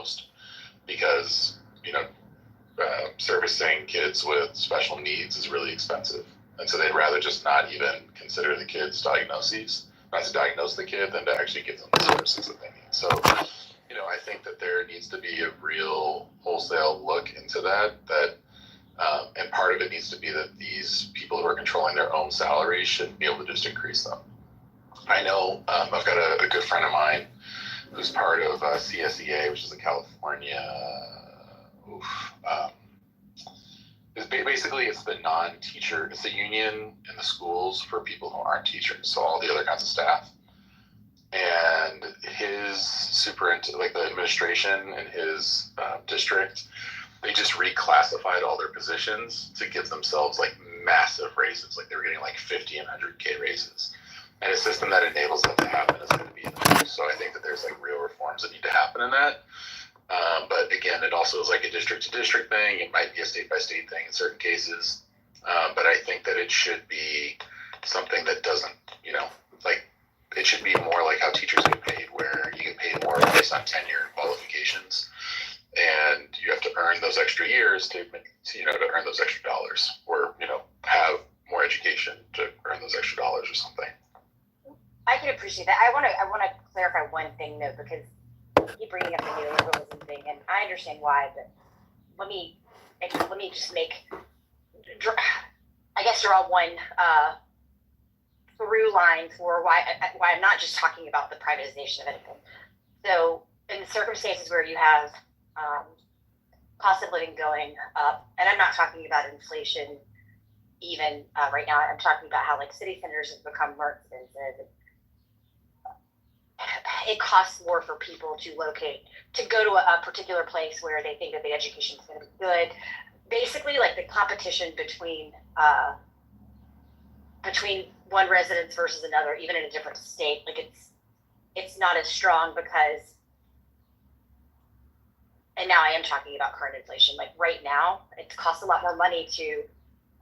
most because, servicing kids with special needs is really expensive. And so they'd rather just not even consider the kid's diagnoses, not to diagnose the kid, than to actually give them the services that they need. So, I think that there needs to be a real wholesale look into that, and part of it needs to be that these people who are controlling their own salaries should be able to just increase them. I know I've got a good friend of mine who's part of CSEA, which is a California, basically it's the non-teacher, it's the union in the schools for people who aren't teachers, so all the other kinds of staff. And his the administration in his district, they just reclassified all their positions to give themselves like massive raises. Like they were getting like 50 and 100K raises. And a system that enables that to happen is going to be enough. So I think that there's like real reforms that need to happen in that. But again, it also is like a district to district thing. It might be a state by state thing in certain cases. But I think that it should be something that doesn't, it should be more like how teachers get paid, where you get paid more based on tenure and qualifications. And you have to earn those extra years to earn those extra dollars, or, have more education to earn those extra dollars or something. I can appreciate that. I want to clarify one thing though, because you keep bringing up the neoliberalism thing, and I understand why. But let me just draw one through line for why I'm not just talking about the privatization of anything. So in the circumstances where you have cost of living going up, and I'm not talking about inflation even right now. I'm talking about how like city centers have become more expensive. It costs more for people to go to a particular place where they think that the education is going to be good. Basically, like the competition between one residence versus another, even in a different state, like it's not as strong because, and now I am talking about current inflation. Like right now, it costs a lot more money to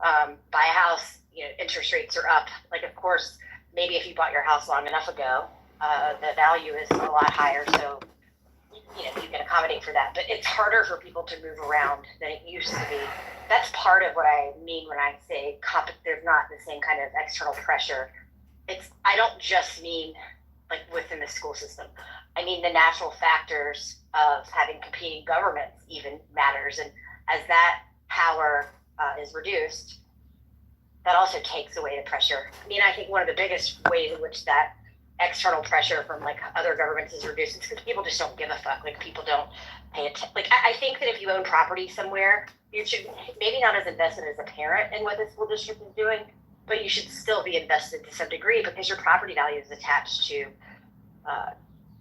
buy a house. Interest rates are up. Like, of course, maybe if you bought your house long enough ago, the value is a lot higher, so you can accommodate for that. But it's harder for people to move around than it used to be. That's part of what I mean when I say there's not the same kind of external pressure. I don't just mean like within the school system. I mean the natural factors of having competing governments even matters, and as that power is reduced, that also takes away the pressure. I mean, I think one of the biggest ways in which that external pressure from like other governments is reduced, it's because people just don't give a fuck. Like people don't pay attention. Like I think that if you own property somewhere, you should maybe not as invested as a parent in what the school district is doing, but you should still be invested to some degree because your property value is attached to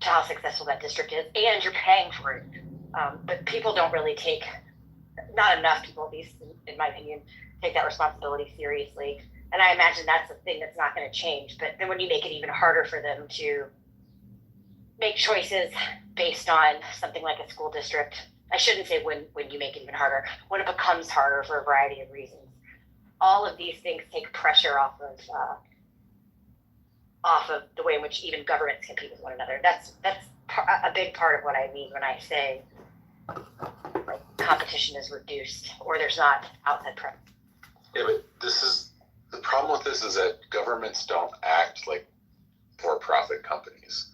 how successful that district is, and you're paying for it. But people don't really not enough people, at least in my opinion, take that responsibility seriously. And I imagine that's the thing that's not going to change. But then when you make it even harder for them to make choices based on something like a school district, I shouldn't say when you make it even harder, when it becomes harder for a variety of reasons. All of these things take pressure off of the way in which even governments compete with one another. That's a big part of what I mean when I say competition is reduced or there's not outside pressure. Yeah, but the problem with this is that governments don't act like for-profit companies.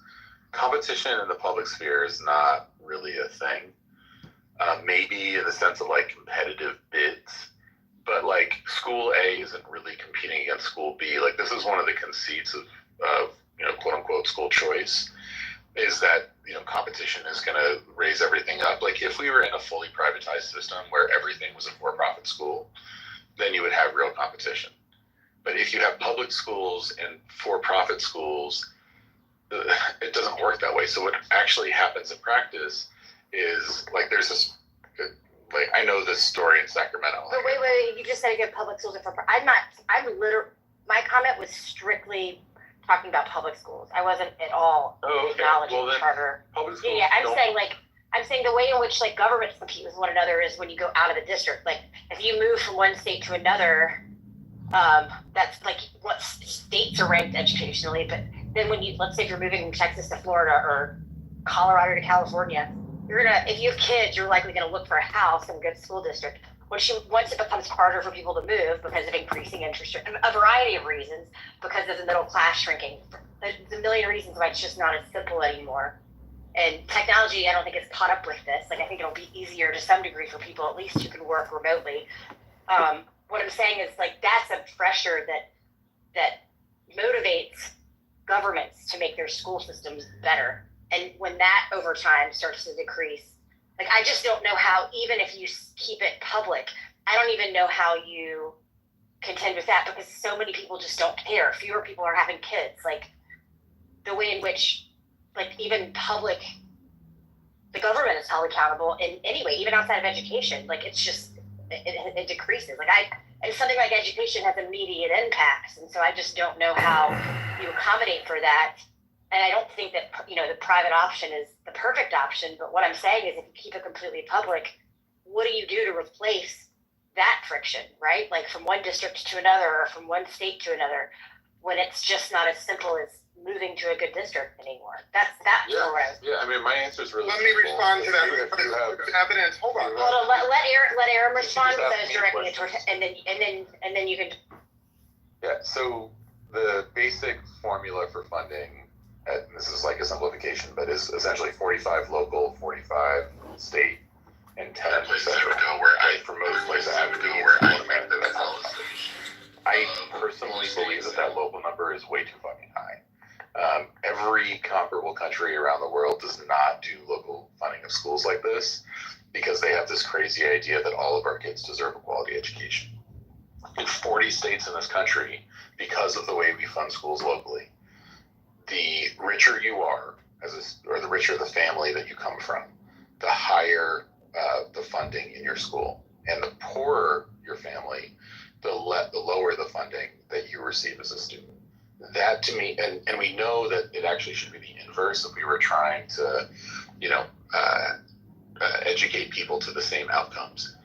Competition in the public sphere is not really a thing. Maybe in the sense of like competitive bids, but like school A isn't really competing against school B. Like this is one of the conceits of quote unquote school choice, is that competition is going to raise everything up. Like if we were in a fully privatized system where everything was a for-profit school, then you would have real competition. But if you have public schools and for-profit schools, it doesn't work that way. So what actually happens in practice is like there's this, like I know this story in Sacramento. But wait, you just said again, public schools are for. My comment was strictly talking about public schools. I wasn't at all acknowledging charter. Public schools. Yeah, I'm saying the way in which like governments compete with one another is when you go out of the district. Like if you move from one state to another, that's like what states are ranked educationally. But then when let's say if you're moving from Texas to Florida or Colorado to California, if you have kids, you're likely gonna look for a house in a good school district. Once it becomes harder for people to move because of increasing interest rate, a variety of reasons, because of the middle class shrinking, there's a million reasons why it's just not as simple anymore. And technology, I don't think it's caught up with this. Like, I think it'll be easier to some degree for people, at least who can work remotely. What I'm saying is, like, that's a pressure that motivates governments to make their school systems better. And when that over time starts to decrease, like, I just don't know how, even if you keep it public, I don't even know how you contend with that, because so many people just don't care. Fewer people are having kids. Like, the way in which, like, even public, the government is held accountable in any way, even outside of education. Like, it's just, it decreases. Like, and something like education has immediate impacts. And so I just don't know how you accommodate for that. And I don't think that, the private option is the perfect option. But what I'm saying is, if you keep it completely public, what do you do to replace that friction, right? Like, from one district to another, or from one state to another, when it's just not as simple as moving to a good district anymore. That's Yeah, where I was. yeah. I mean, my answer is really Let me simple. respond to that If with you have- evidence. Hold on. Hold on, let Aaron respond, just because I ask was me a directing it question. towards, and then you can. Yeah, so the basic formula for funding, and this is like a simplification, but is essentially 45 local, 45 state, and 10 federal. Right, for most places I would go where I think that that's all. I personally believe that local number is way too fucking high. Every comparable country around the world does not do local funding of schools like this, because they have this crazy idea that all of our kids deserve a quality education. In 40 states in this country, because of the way we fund schools locally, the richer you are, or the richer the family that you come from, the higher the funding in your school. And the poorer your family, the lower the funding that you receive as a student. That, to me, and we know that it actually should be the inverse if we were trying to, educate people to the same outcomes.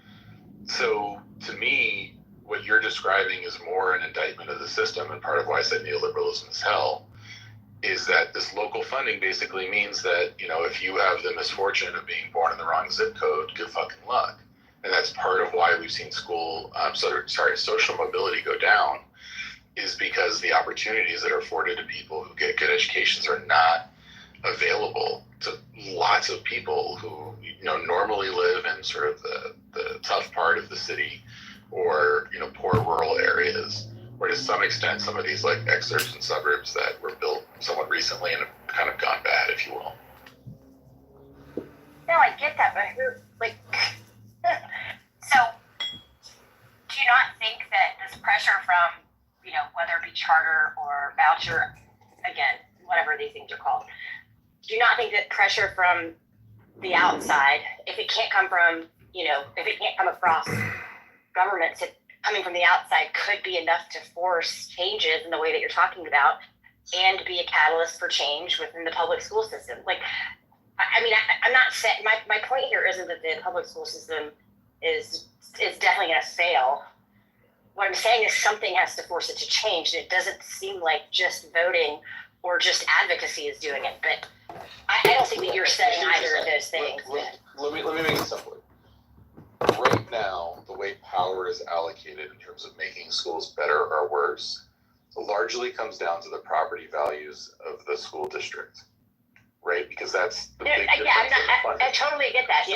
So, to me, what you're describing is more an indictment of the system, and part of why I said neoliberalism is hell, is that this local funding basically means that, if you have the misfortune of being born in the wrong zip code, good fucking luck. And that's part of why we've seen social mobility go down, is because the opportunities that are afforded to people who get good educations are not available to lots of people who, normally live in sort of the tough part of the city, or, poor rural areas, or to some extent, some of these like exurbs and suburbs that were built somewhat recently and have kind of gone bad, if you will. No, I get that, but so do you not think that this pressure from, whether it be charter or voucher, again, whatever these things are called, do you not think that pressure from the outside, if it can't come from, if it can't come across governments, coming from the outside could be enough to force changes in the way that you're talking about, and be a catalyst for change within the public school system? Like, I'm not saying, my point here isn't that the public school system is definitely going to fail. What I'm saying is something has to force it to change, and it doesn't seem like just voting or just advocacy is doing it. But I don't think that you're saying either of those things. Let me make it simpler. Right now, the way power is allocated in terms of making schools better or worse largely comes down to the property values of the school district, right? Because that's the big difference. Yeah, I totally get that. So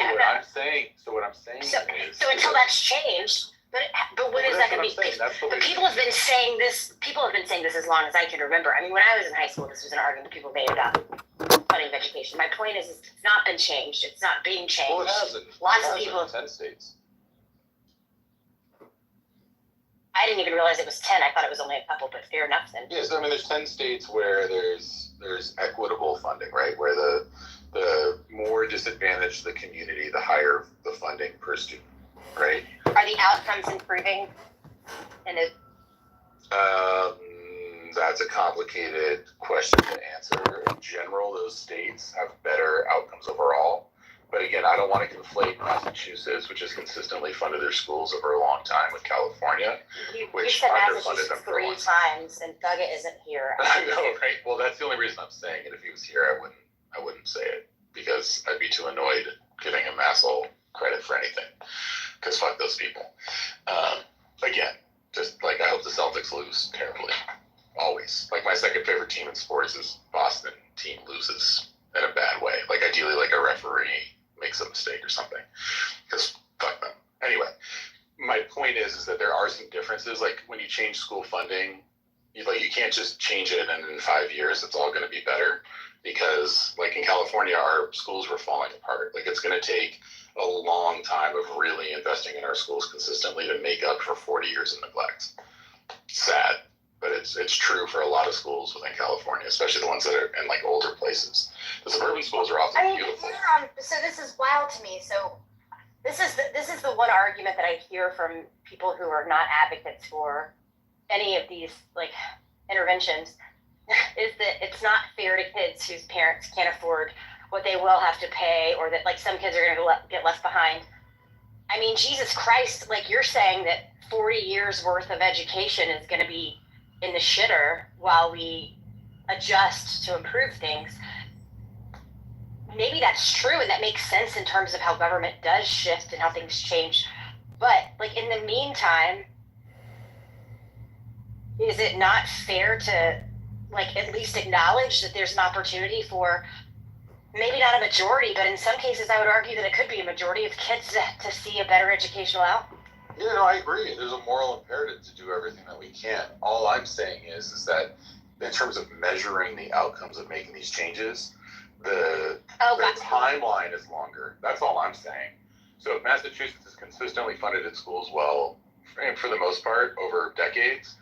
what I'm saying is, so until that's changed, but when is that going to be? People have been saying this as long as I can remember. I mean, when I was in high school, this was an argument people made about funding of education. My point is, it's not been changed. It's not being changed. Well, it hasn't. Lots of people. In 10 states. I didn't even realize it was 10. I thought it was only a couple, but fair enough then. Yes, I mean, there's 10 states where there's equitable funding, right? Where the more disadvantaged the community, the higher the funding per student, right? Are the outcomes improving? That's a complicated question to answer. In general, those states have better outcomes overall. But again, I don't want to conflate Massachusetts, which has consistently funded their schools over a long time, with California, which said underfunded them Massachusetts for a long 3 times, and Thugget isn't here. I know, right? Well, that's the only reason I'm saying it. If he was here, I wouldn't say it. because I'd be too annoyed giving him asshole credit for anything. Because fuck those people. Again, just like I hope the Celtics lose terribly. Always. Like my second favorite team in sports is Boston team loses in a bad way. Like ideally like a referee makes a mistake or something. Because fuck them. Anyway, my point is that there are some differences. Like when you change school funding, you can't just change it and in 5 years it's all going to be better. Because like in California, our schools were falling apart. Like it's going to take a long time of really investing in our schools consistently to make up for 40 years of neglect. Sad, but it's true for a lot of schools within California, especially the ones that are in like older places. The suburban schools are often beautiful. So this is wild to me. So this is the one argument that I hear from people who are not advocates for any of these like interventions is that it's not fair to kids whose parents can't afford what they will have to pay, or that like some kids are going to get left behind. I mean, Jesus Christ, like you're saying that 40 years worth of education is going to be in the shitter while we adjust to improve things. Maybe that's true, and that makes sense in terms of how government does shift and how things change. But like in the meantime, is it not fair to like at least acknowledge that there's an opportunity for maybe not a majority, but in some cases I would argue that it could be a majority of kids to see a better educational outcome? Yeah, no, I agree. There's a moral imperative to do everything that we can. All I'm saying is that in terms of measuring the outcomes of making these changes, the timeline is longer. That's all I'm saying. So if Massachusetts has consistently funded its schools well, and for the most part, over decades,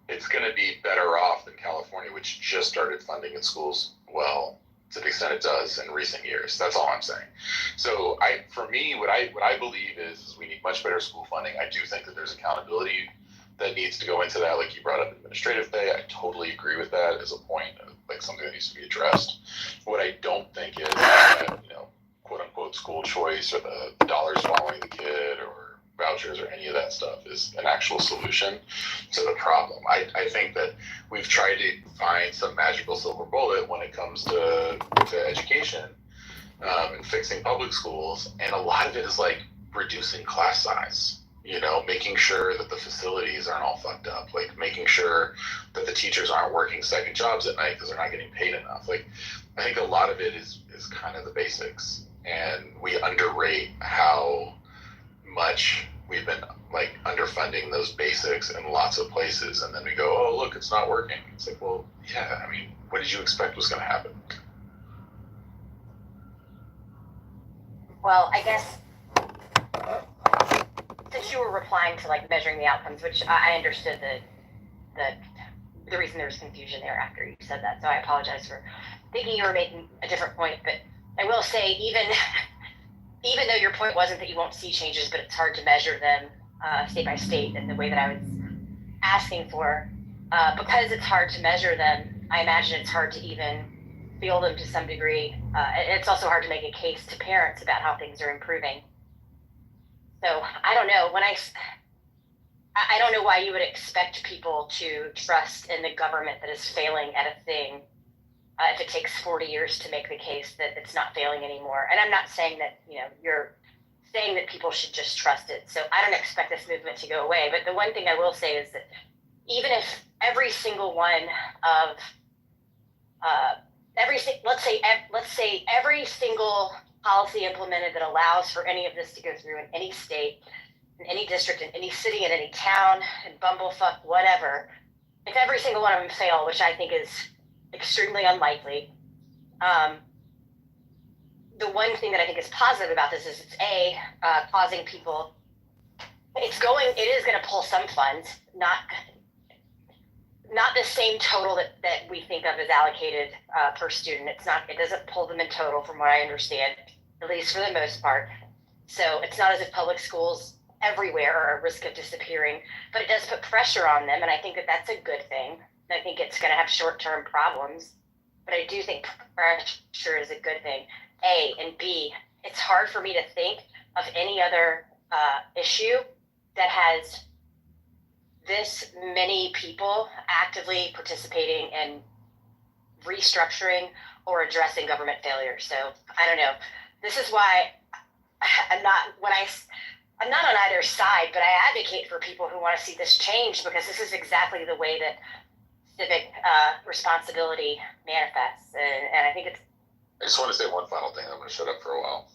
it's going to be better off than California, which just started funding its schools well to the extent it does in recent years. That's all I'm saying. So for me, what I believe is we need much better school funding. I do think that there's accountability that needs to go into that. Like you brought up administrative pay. I totally agree with that as a point of like something that needs to be addressed. What I don't think is that, quote unquote school choice or the dollars following the kid or vouchers or any of that stuff is an actual solution to the problem. I think that we've tried to find some magical silver bullet when it comes to education and fixing public schools, and a lot of it is like reducing class size, making sure that the facilities aren't all fucked up, like making sure that the teachers aren't working second jobs at night because they're not getting paid enough. Like I think a lot of it is kind of the basics, and we underrate how much we've been like underfunding those basics in lots of places, and then we go, oh look, it's not working. It's like, well, yeah, I mean, what did you expect was going to happen? Well, I guess since you were replying to like measuring the outcomes, which I understood the reason there was confusion there after you said that, so I apologize for thinking you were making a different point. But I will say, even though your point wasn't that you won't see changes, but it's hard to measure them state by state in the way that I was asking for, because it's hard to measure them, I imagine it's hard to even feel them to some degree. It's also hard to make a case to parents about how things are improving. So I don't know. I don't know why you would expect people to trust in the government that is failing at a thing if it takes 40 years to make the case that it's not failing anymore. And I'm not saying that, you're saying that people should just trust it. So I don't expect this movement to go away. But the one thing I will say is that even if every single one of, let's say every single policy implemented that allows for any of this to go through in any state, in any district, in any city, in any town, in bumblefuck, whatever, if every single one of them fail, which I think is extremely unlikely. The one thing that I think is positive about this is it's causing people. It is going to pull some funds, not the same total that we think of as allocated per student. It doesn't pull them in total, from what I understand, at least for the most part. So it's not as if public schools everywhere are at risk of disappearing, but it does put pressure on them, and I think that that's a good thing. I think it's going to have short-term problems, but I do think pressure is a good thing. A, and B, it's hard for me to think of any other issue that has this many people actively participating in restructuring or addressing government failure. So I don't know. This is why I'm not I'm not on either side, but I advocate for people who want to see this change, because this is exactly the way that civic responsibility manifests, and I think it's. I just want to say one final thing. I'm going to shut up for a while.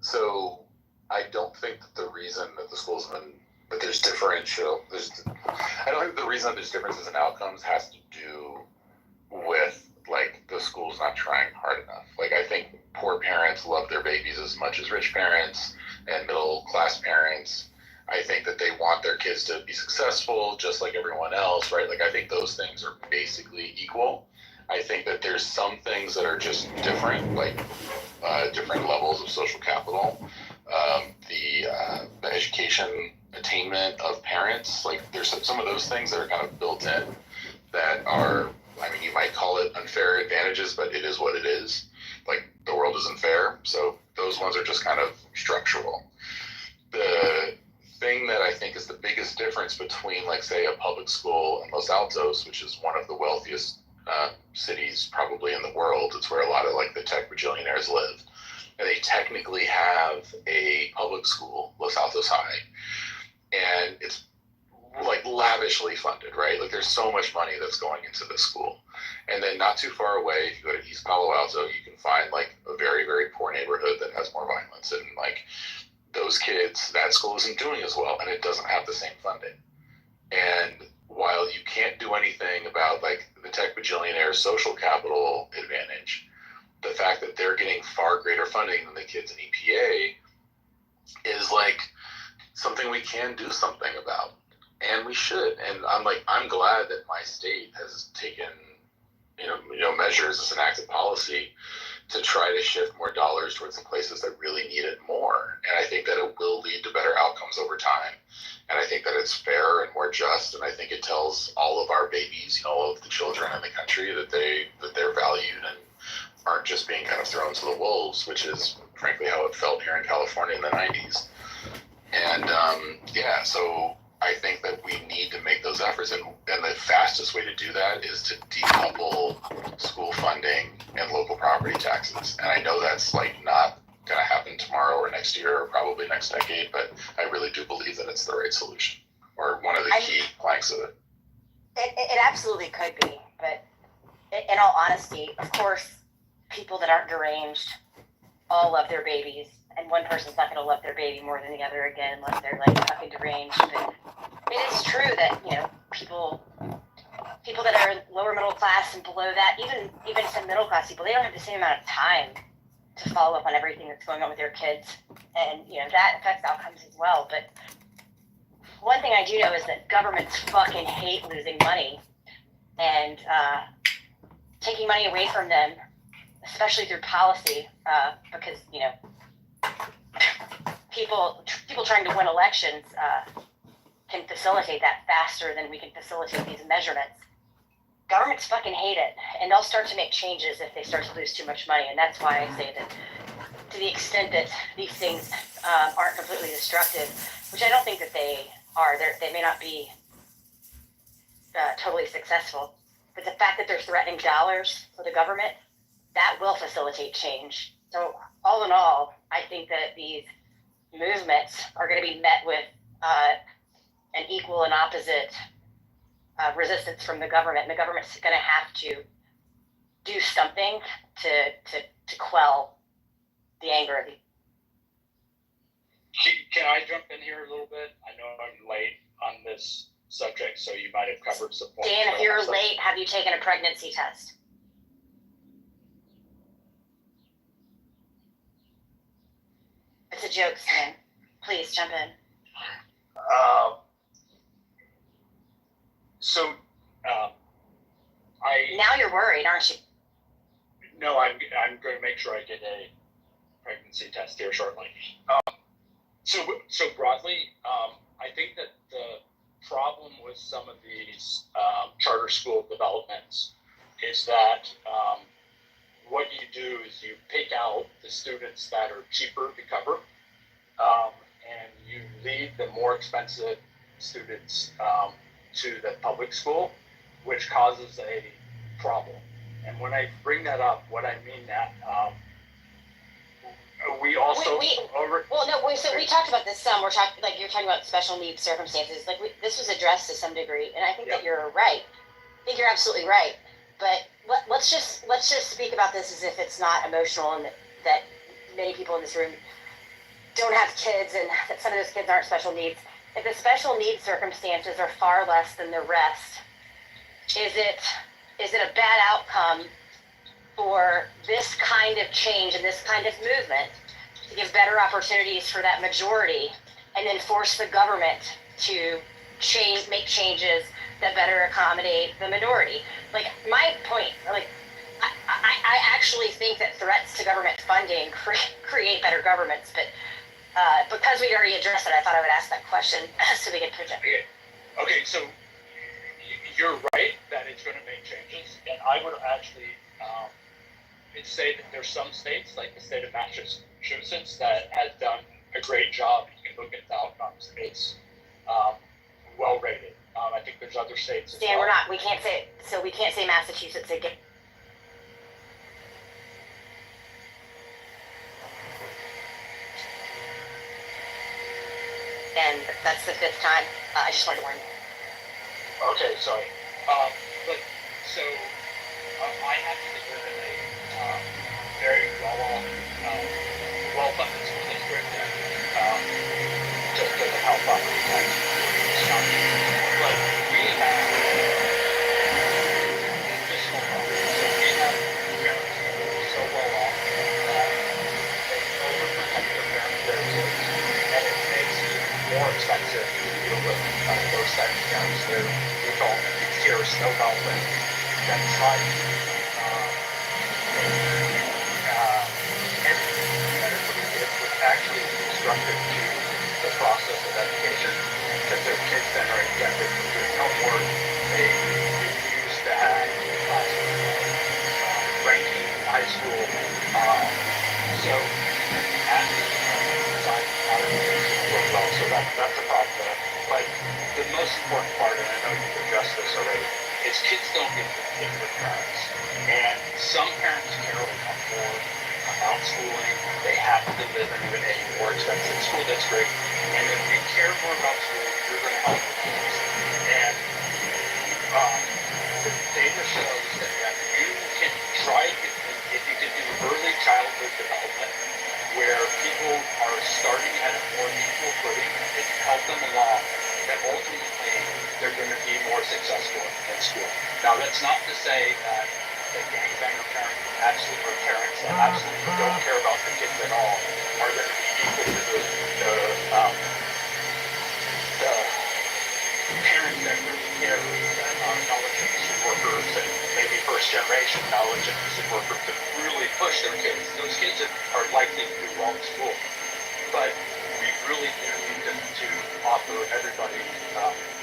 So I don't think that the reason that the schools have been, that there's I don't think the reason there's differences in outcomes has to do with like the schools not trying hard enough. Like, I think poor parents love their babies as much as rich parents and middle class parents. I think that they want their kids to be successful just like everyone else, right? Like, I think those things are basically equal. I think that there's some things that are just different, like different levels of social capital. The education attainment of parents, like there's some of those things that are kind of built in that are, I mean, you might call it unfair advantages, but it is what it is. Like, the world isn't fair, so those ones are just kind of structural. The thing that I think is the biggest difference between, like, say, a public school in Los Altos, which is one of the wealthiest cities probably in the world, it's where a lot of like the tech bajillionaires live, and they technically have a public school, Los Altos High, and it's like lavishly funded, right? Like, there's so much money that's going into the school. And then not too far away, if you go to East Palo Alto, you can find like a very, very poor neighborhood that has more violence, and like those kids, that school isn't doing as well, and it doesn't have the same funding. And while you can't do anything about like the tech bajillionaire social capital advantage, the fact that they're getting far greater funding than the kids in EPA is like something we can do something about, and we should. And I'm glad that my state has taken measures as an active policy to try to shift more dollars towards the places that really need it more. And I think that it will lead to better outcomes over time. And I think that it's fair and more just. And I think it tells all of our babies, all of the children in the country, that they're valued and aren't just being kind of thrown to the wolves, which is frankly how it felt here in California in the 90s. And so I think that we need to make those efforts, and the fastest way to do that is to decouple school funding and local property taxes. And I know that's like not going to happen tomorrow or next year or probably next decade, but I really do believe that it's the right solution, or one of the key planks of it. It absolutely could be, but in all honesty, of course, people that aren't deranged all love their babies, and one person's not going to love their baby more than the other again unless they're like fucking deranged. But it is true that people that are lower middle class and below that, even some middle class people, they don't have the same amount of time to follow up on everything that's going on with their kids, and that affects outcomes as well. But one thing I do know is that governments fucking hate losing money, and taking money away from them, especially through policy, because people trying to win elections can facilitate that faster than we can facilitate these measurements. Governments fucking hate it, and they'll start to make changes if they start to lose too much money. And that's why I say that, to the extent that these things aren't completely destructive, which I don't think that they are, they may not be totally successful, but the fact that they're threatening dollars for the government, that will facilitate change. So all in all, I think that these movements are going to be met with an equal and opposite resistance from the government. And the government's going to have to do something to quell the anger of the. Can I jump in here a little bit? I know I'm late on this subject, so you might have covered some points. Dan, if you're late, have you taken a pregnancy test? It's a joke, Stan. Please jump in. Now you're worried, aren't you? No, I'm going to make sure I get a pregnancy test here shortly. So broadly, I think that the problem with some of these charter school developments is that what you do is you pick out the students that are cheaper to cover, and you lead the more expensive students to the public school, which causes a problem. And when I bring that up, what I mean that we also so we talked about this some. We're talking like you're talking about special needs circumstances. Like this was addressed to some degree, and I think that you're right. I think you're absolutely right. But let's just speak about this as if it's not emotional, and that many people in this room don't have kids, and that some of those kids aren't special needs. If the special needs circumstances are far less than the rest, is it a bad outcome for this kind of change and this kind of movement to give better opportunities for that majority, and then force the government to make changes that better accommodate the minority? Like my point, like I actually think that threats to government funding create better governments, but because we already addressed it, I thought I would ask that question so we could project. Okay, so you're right that it's going to make changes, and I would actually say that there's some states, like the state of Massachusetts, that has done a great job. You can look at the outcomes. It's well rated. I think there's other states. Dan, we're not. We can't say Massachusetts again. And that's the fifth time. I just wanted to warn you. Okay, sorry. But so I happen to live in a very well-funded school district, and just doesn't help out with that. But we have additional problems. So we have parents that are so well off that they overprotect their kids, and it makes it more expensive to deal with those types of parents. We call them here snow goblins, genocide. Actually constructive to the process of education, because their kids then are exempted from doing homework. They refuse to have ranking in high school. So as society work well, so that's a problem there. But the most important part, and I know you've addressed this already, is kids don't get to pick their parents. And some parents care more about schooling. They happen to live in a more expensive school district, and if you care more about school, you're going to help the kids. And the data shows that you can try, if you can do early childhood development, where people are starting at a more equal footing, and help them along, that ultimately they're going to be more successful in school. Now, that's not to say that the gangbanger parents or parents that absolutely don't care about the kids at all are going to be equal to the parents that really care, that are knowledge industry workers and maybe first generation knowledge industry workers to really push their kids. Those kids are likely to do well in school, but we really do need to offer everybody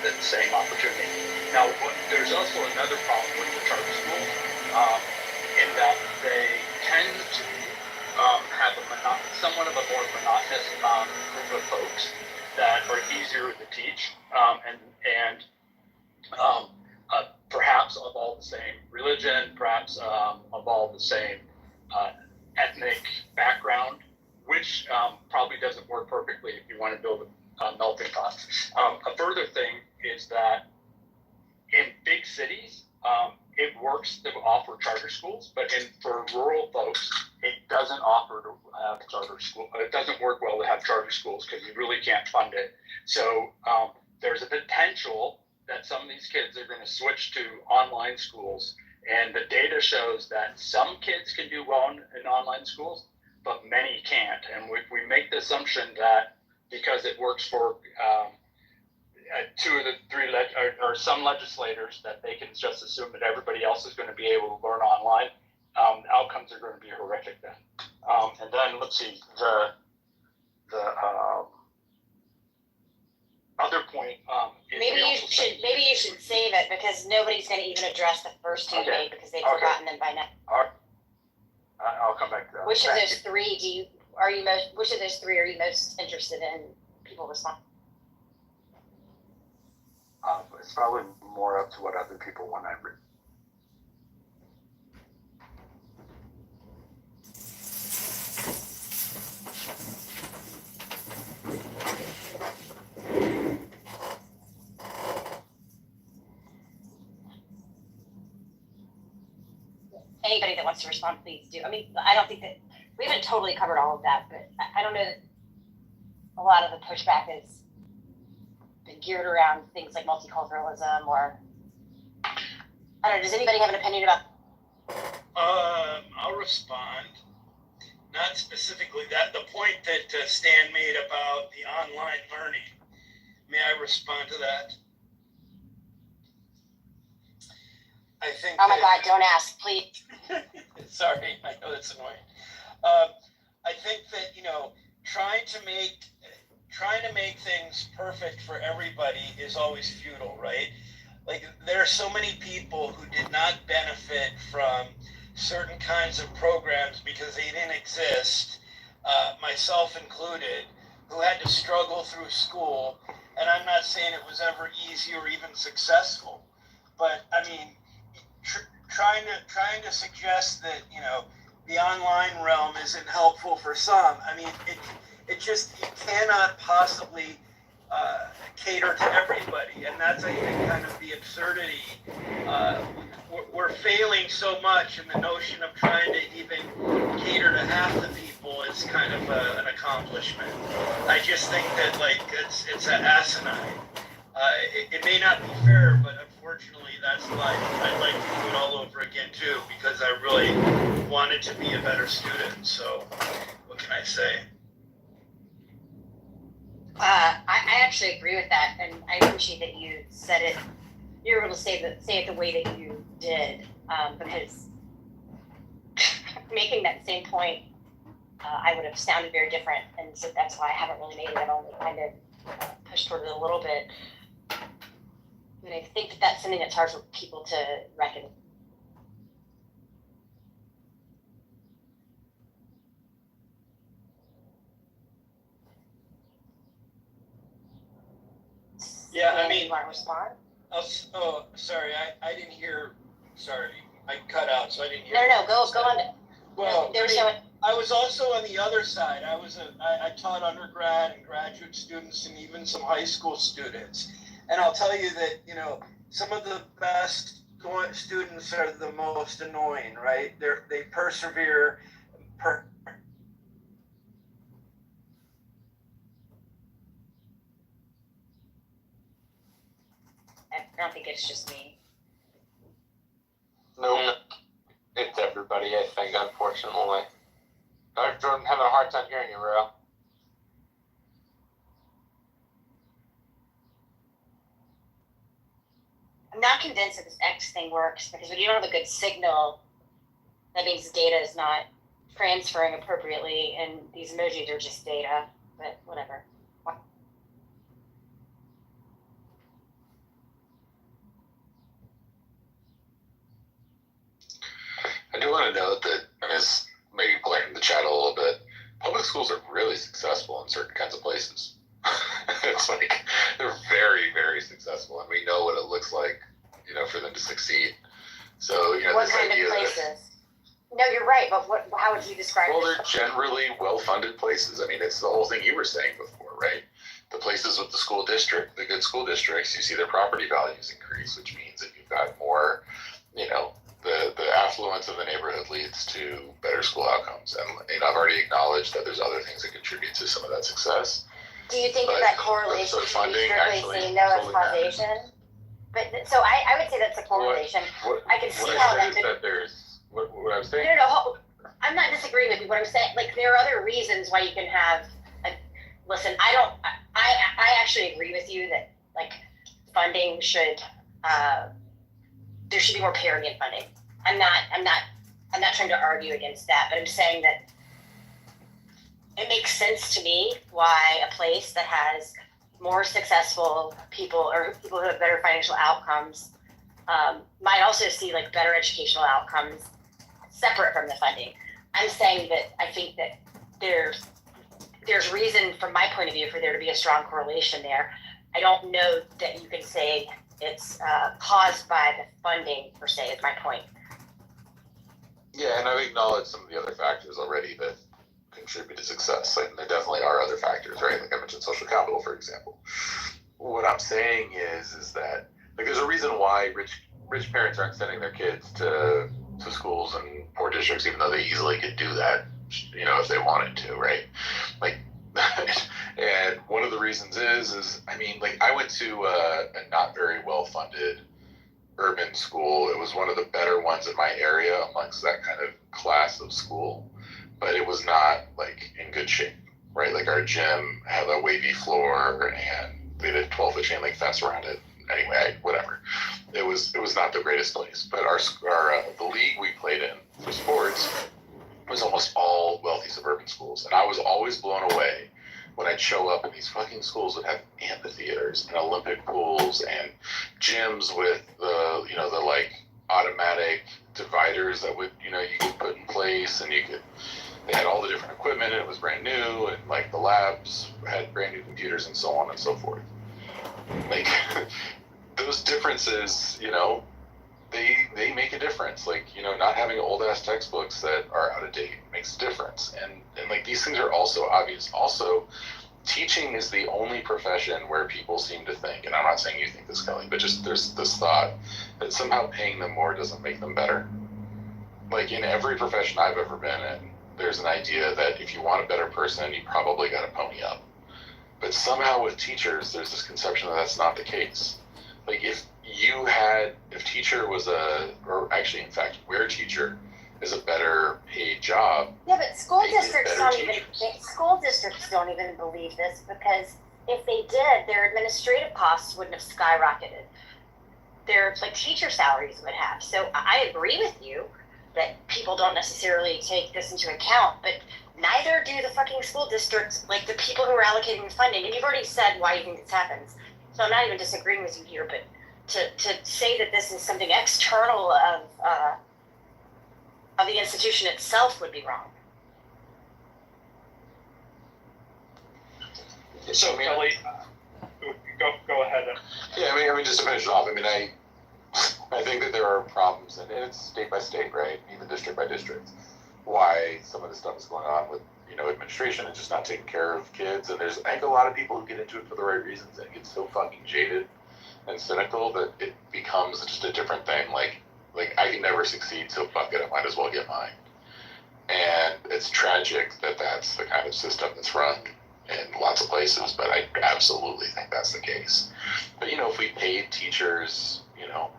the same opportunity. Now, there's also another problem with the charter schools. In that they tend to have somewhat of a more monotonous group of folks that are easier to teach, and perhaps of all the same religion, perhaps of all the same ethnic background, which probably doesn't work perfectly if you want to build a melting pot. A further thing is that in big cities, it works to offer charter schools, but for rural folks, it doesn't offer to have charter school. It doesn't work well to have charter schools because you really can't fund it. So there's a potential that some of these kids are going to switch to online schools, and the data shows that some kids can do well in online schools, but many can't. And we make the assumption that because it works for two of the three or some legislators, that they can just assume that everybody else is going to be able to learn online. Outcomes are going to be horrific then. And then let's see, the other point. Maybe you should save it, because nobody's going to even address the first two today because they've forgotten them by now. All right. I'll come back to that. Which of those three are you most interested in people responding? It's probably more up to what other people want to read. anybody that wants to respond, please do. I mean, I don't think that we haven't totally covered all of that, but I don't know that a lot of the pushback has been geared around things like multiculturalism or, I don't know, does anybody have an opinion about? I'll respond. Not specifically that. The point that Stan made about the online learning. May I respond to that? I think. Oh my God! Don't ask, please. Sorry, I know that's annoying. I think that trying to make things perfect for everybody is always futile, right? Like there are so many people who did not benefit from certain kinds of programs because they didn't exist, myself included, who had to struggle through school. And I'm not saying it was ever easy or even successful, but I mean, trying to suggest that the online realm isn't helpful for some. I mean, it just, you cannot possibly cater to everybody, and that's, I think, kind of the absurdity. We're failing so much, and the notion of trying to even cater to half the people is kind of an accomplishment. I just think that it's an asinine. It may not be fair, but unfortunately that's life. I'd like to do it all over again too, because I really wanted to be a better student. So what can I say? I actually agree with that, and I appreciate that you said it. You were able to say it the way that you did, because making that same point, I would have sounded very different, and so that's why I haven't really made it. I've only kind of pushed toward it a little bit. And I think that that's something that's hard for people to reckon. Yeah, I And mean, you want to respond? oh, sorry, I didn't hear. Sorry, I cut out, so I didn't hear. No, go on. Well, There's no. I was also on the other side. I taught undergrad and graduate students and even some high school students. And I'll tell you that, some of the best students are the most annoying, right? They persevere. I don't think it's just me. Nope. It's everybody, I think, unfortunately. Dr. Jordan, having a hard time hearing you, bro. I'm not convinced that this X thing works, because when you don't have a good signal, that means the data is not transferring appropriately, and these emojis are just data, but whatever. I do want to note that, and it's maybe playing the chat a little bit, public schools are really successful in certain kinds of places. It's like they're very, very successful, and we know what it looks like, for them to succeed. So, What this kind idea of places? No, you're right, but how would you describe well, it? they're generally well-funded places. I mean, it's the whole thing you were saying before, right? The places with the school district, the good school districts, you see their property values increase, which means that you've got more, the affluence of the neighborhood leads to better school outcomes. And I've already acknowledged that there's other things that contribute to some of that success. Do you think that correlation should be strictly seen though as causation? But so I would say that's a correlation. I can see how that could. What I'm saying. No, I'm not disagreeing with you. What I'm saying, there are other reasons why you can have. Listen, I actually agree with you that funding should. There should be more parity in funding. I'm not trying to argue against that, but I'm saying that it makes sense to me why a place that has more successful people or people who have better financial outcomes might also see better educational outcomes separate from the funding. I'm saying that I think that there's reason from my point of view for there to be a strong correlation there. I don't know that you can say it's caused by the funding per se, is my point. Yeah, and I've acknowledged some of the other factors already that contribute to success. There definitely are other factors, right? Like I mentioned social capital, for example. What I'm saying is that there's a reason why rich parents aren't sending their kids to schools in poor districts, even though they easily could do that, if they wanted to, right? Like, and one of the reasons is I mean, like, I went to a not very well funded urban school. It was one of the better ones in my area amongst that kind of class of school, but it was not like in good shape, right? Like, our gym had a wavy floor and they did 12-foot chain link fence around it. Anyway, whatever. It was not the greatest place, but our the league we played in for sports was almost all wealthy suburban schools, and I was always blown away when I'd show up and these fucking schools would have amphitheaters and Olympic pools and gyms with the like automatic dividers that would you could put in place, and they had all the different equipment and it was brand new, and like the labs had brand new computers and so on and so forth. Like, those differences, they make a difference. Like, not having old ass textbooks that are out of date makes a difference. And like, these things are also obvious. Also, teaching is the only profession where people seem to think, and I'm not saying you think this, Kelly, but just there's this thought that somehow paying them more doesn't make them better. Like, in every profession I've ever been in, there's an idea that if you want a better person, you probably got to pony up. But somehow with teachers, there's this conception that that's not the case. Like, if teacher was in fact, where teacher is a better paid job. Yeah, but school districts don't even believe this, because if they did, their administrative costs wouldn't have skyrocketed. Their teacher salaries would have. So I agree with you that people don't necessarily take this into account, but neither do the fucking school districts, like the people who are allocating the funding. And you've already said why you think this happens. So I'm not even disagreeing with you here, but to say that this is something external of the institution itself would be wrong. So, Kelly, go ahead. Yeah, I mean, just to finish off, I mean, I think that there are problems, and it's state by state, right? Even district by district, why some of this stuff is going on with, administration and just not taking care of kids. And I think a lot of people who get into it for the right reasons and get so fucking jaded and cynical that it becomes just a different thing. Like I can never succeed, so fuck it, I might as well get mine. And it's tragic that that's the kind of system that's run in lots of places, but I absolutely think that's the case. But, if we paid teachers,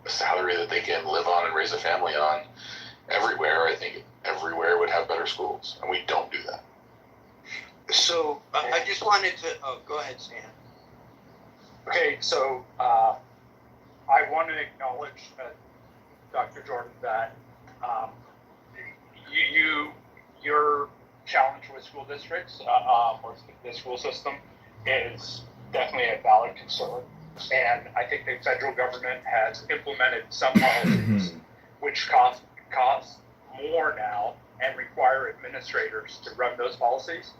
a salary that they can live on and raise a family on everywhere, I think everywhere would have better schools, and we don't do that. So I just wanted to, go ahead, Stan. Okay, so I want to acknowledge, Dr. Jordan, that your challenge with school districts or the school system is definitely a valid concern. And I think the federal government has implemented some policies which cost more now and require administrators to run those policies,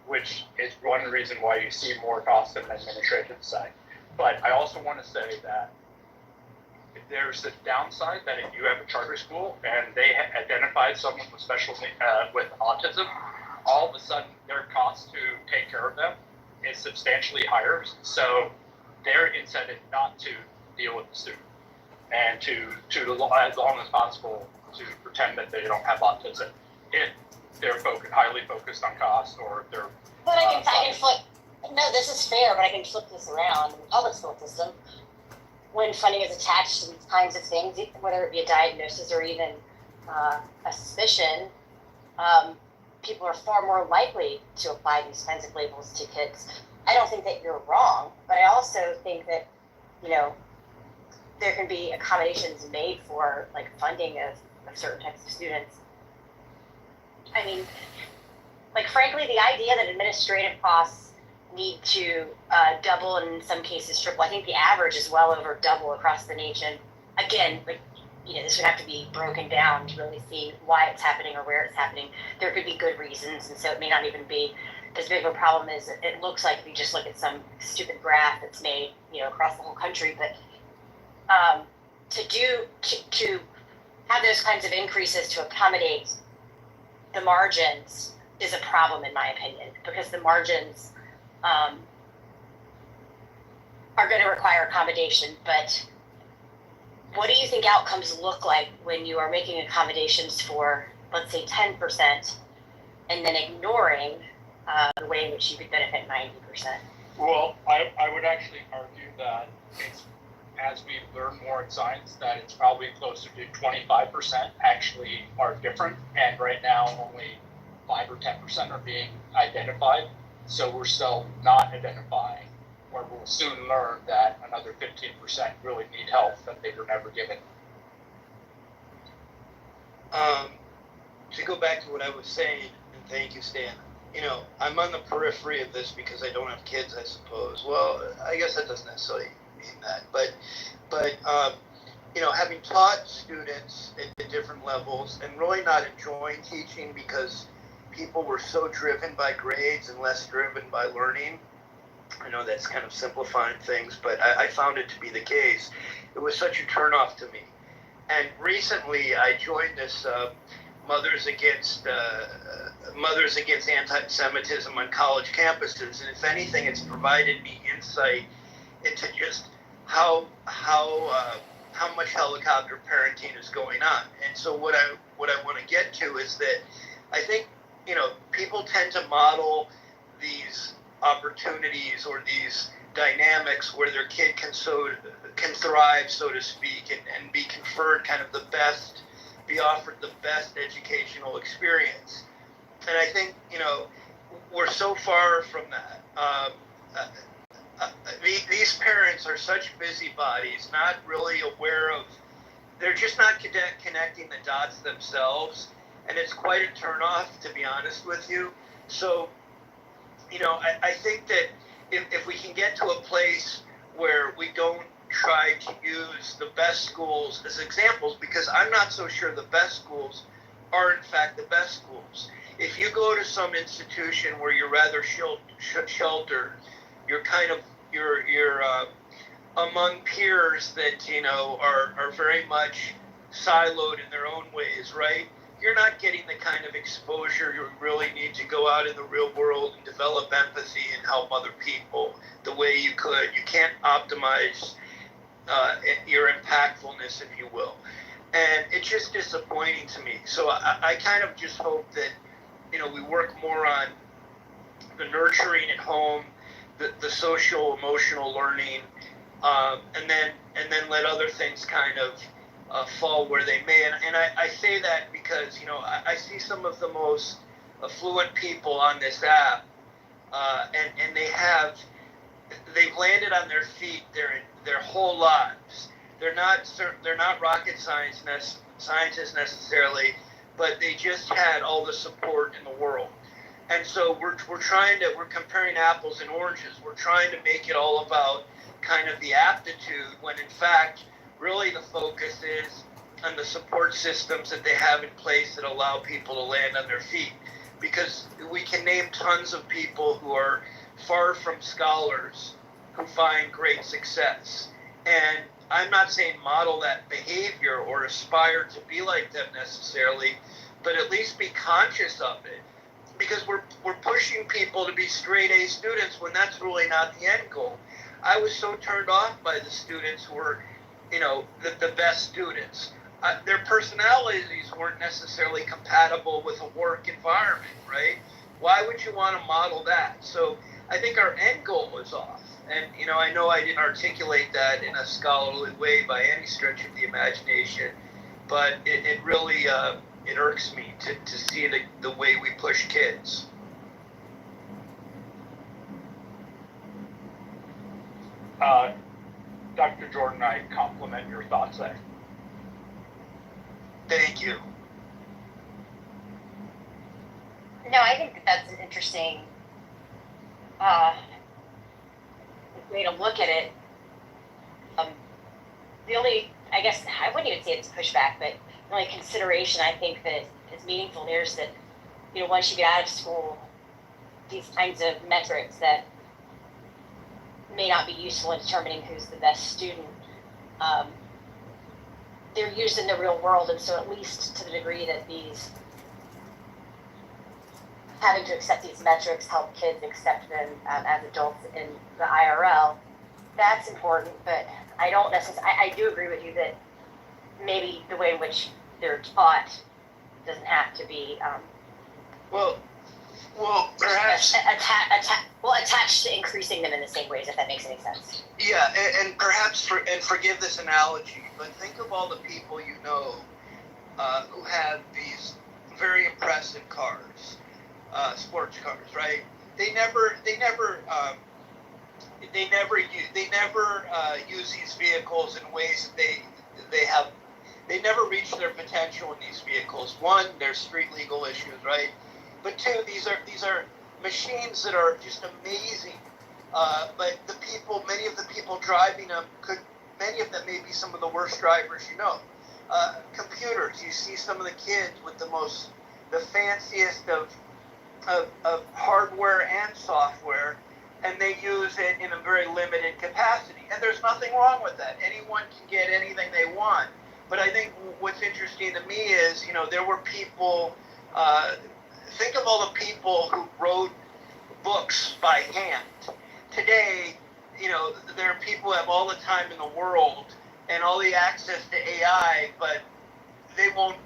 which is one reason why you see more cost on the administrative side. But I also want to say that there's the downside that if you have a charter school and they identified someone with with autism, all of a sudden their cost to take care of them is substantially higher. So they're incented not to deal with the student and to as long as possible to pretend that they don't have autism if they're highly focused on cost or if they're. But I can flip. No, this is fair, but I can flip this around. In the public school system, when funding is attached to these kinds of things, whether it be a diagnosis or even a suspicion, people are far more likely to apply these kinds of labels to kids. I don't think that you're wrong, but I also think that, there can be accommodations made for funding of certain types of students. I mean, frankly, the idea that administrative costs need to double and in some cases triple. I think the average is well over double across the nation. Again, this would have to be broken down to really see why it's happening or where it's happening. There could be good reasons, and so it may not even be as big of a problem as it looks like if you just look at some stupid graph that's made, across the whole country. But to have those kinds of increases to accommodate the margins is a problem in my opinion, because the margins are going to require accommodation, but what do you think outcomes look like when you are making accommodations for, let's say, 10% and then ignoring the way in which you could benefit 90%? Well, I would actually argue that it's, as we learn more in science, that it's probably closer to 25% actually are different, and right now only 5 or 10% are being identified. So we're still not identifying, or we'll soon learn that another 15% really need help that they were never given. To go back to what I was saying, and thank you, Stan. You know, I'm on the periphery of this because I don't have kids, I suppose. Well, I guess that doesn't necessarily mean that, but you know, having taught students at different levels and really not enjoying teaching because people were so driven by grades and less driven by learning. I know that's kind of simplifying things, but I found it to be the case. It was such a turnoff to me. And recently, I joined this Mothers Against Anti-Semitism on college campuses, and if anything, it's provided me insight into just how much helicopter parenting is going on. And so what I want to get to is that I think, you know, people tend to model these opportunities or these dynamics where their kid can thrive, so to speak, and be conferred kind of the best, be offered the best educational experience. And I think, you know, we're so far from that. These parents are such busybodies, not really aware of, they're just not connecting the dots themselves. And it's quite a turnoff, to be honest with you. So, you know, I think that if we can get to a place where we don't try to use the best schools as examples, because I'm not so sure the best schools are in fact the best schools. If you go to some institution where you're rather sheltered, you're kind of you're among peers that, you know, are very much siloed in their own ways, right? You're not getting the kind of exposure you really need to go out in the real world and develop empathy and help other people the way you could. You can't optimize your impactfulness, if you will. And it's just disappointing to me. So I kind of just hope that, you know, we work more on the nurturing at home, the social, emotional learning, and then let other things kind of fall where they may. And I say that because, you know, I see some of the most affluent people on this app, and they've landed on their feet their whole lives. They're not rocket scientists necessarily, but they just had all the support in the world. And so we're comparing apples and oranges. We're trying to make it all about kind of the aptitude, when in fact, really the focus is on the support systems that they have in place that allow people to land on their feet. Because we can name tons of people who are far from scholars who find great success. And I'm not saying model that behavior or aspire to be like them necessarily, but at least be conscious of it. Because we're pushing people to be straight A students when that's really not the end goal. I was so turned off by the students who were, you know, the best students. Their personalities weren't necessarily compatible with a work environment, right? Why would you want to model that? So I think our end goal is off. And, you know I didn't articulate that in a scholarly way by any stretch of the imagination, but it really, it irks me to see the way we push kids. Dr. Jordan, I compliment your thoughts there. Thank you. No, I think that's an interesting way to look at it. The only, I guess, I wouldn't even say it's pushback, but the only consideration I think that is meaningful there is that, you know, once you get out of school, these kinds of metrics that may not be useful in determining who's the best student, they're used in the real world. And so at least to the degree that these, having to accept these metrics help kids accept them as adults in the IRL, that's important. But I don't necessarily, I do agree with you that maybe the way in which they're taught doesn't have to be Well, perhaps. attached to increasing them in the same ways, if that makes any sense. Yeah, and perhaps forgive this analogy, but think of all the people you know who have these very impressive cars, sports cars, right? They never use these vehicles in ways that they never reach their potential in these vehicles. One, there's street legal issues, right? But two, these are machines that are just amazing. But many of the people driving them many of them may be some of the worst drivers you know. Computers, you see some of the kids with the fanciest of hardware and software, and they use it in a very limited capacity. And there's nothing wrong with that. Anyone can get anything they want. But I think what's interesting to me is, there were people, think of all the people who wrote books by hand. Today, there are people who have all the time in the world and all the access to AI, but they won't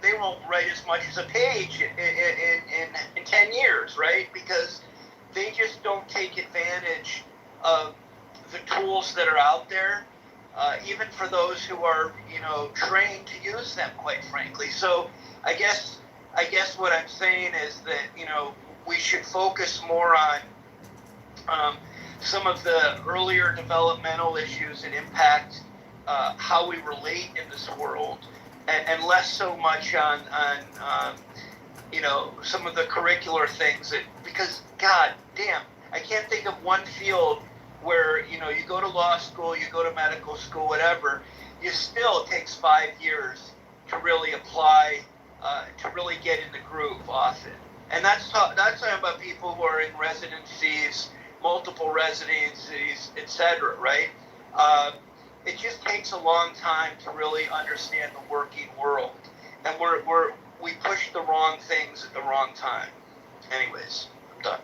write as much as a page in 10 years, right? Because they just don't take advantage of the tools that are out there, even for those who are, trained to use them, quite frankly. So I guess what I'm saying is that, we should focus more on some of the earlier developmental issues that impact how we relate in this world, and less so much on some of the curricular things because God damn, I can't think of one field where, you go to law school, you go to medical school, whatever, it takes 5 years to really apply, to really get in the groove often. And that's talking about people who are in residencies, multiple residencies, etc., right? It just takes a long time to really understand the working world. And we push the wrong things at the wrong time. Anyways, I'm done.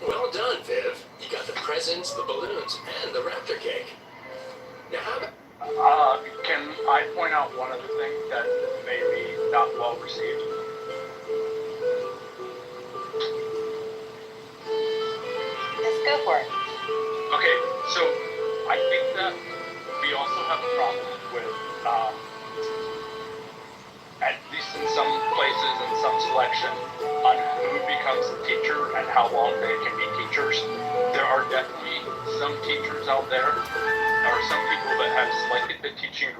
Well done, Viv. You got the presents, the balloons, and the raptor cake. Now how Can I point out one other thing that may be not well received? Let's go for it. Okay, so I think that we also have a problem with, at least in some places and some selection, on who becomes a teacher and how long they can be teachers. There are definitely some teachers out there, or some people that have selected the teaching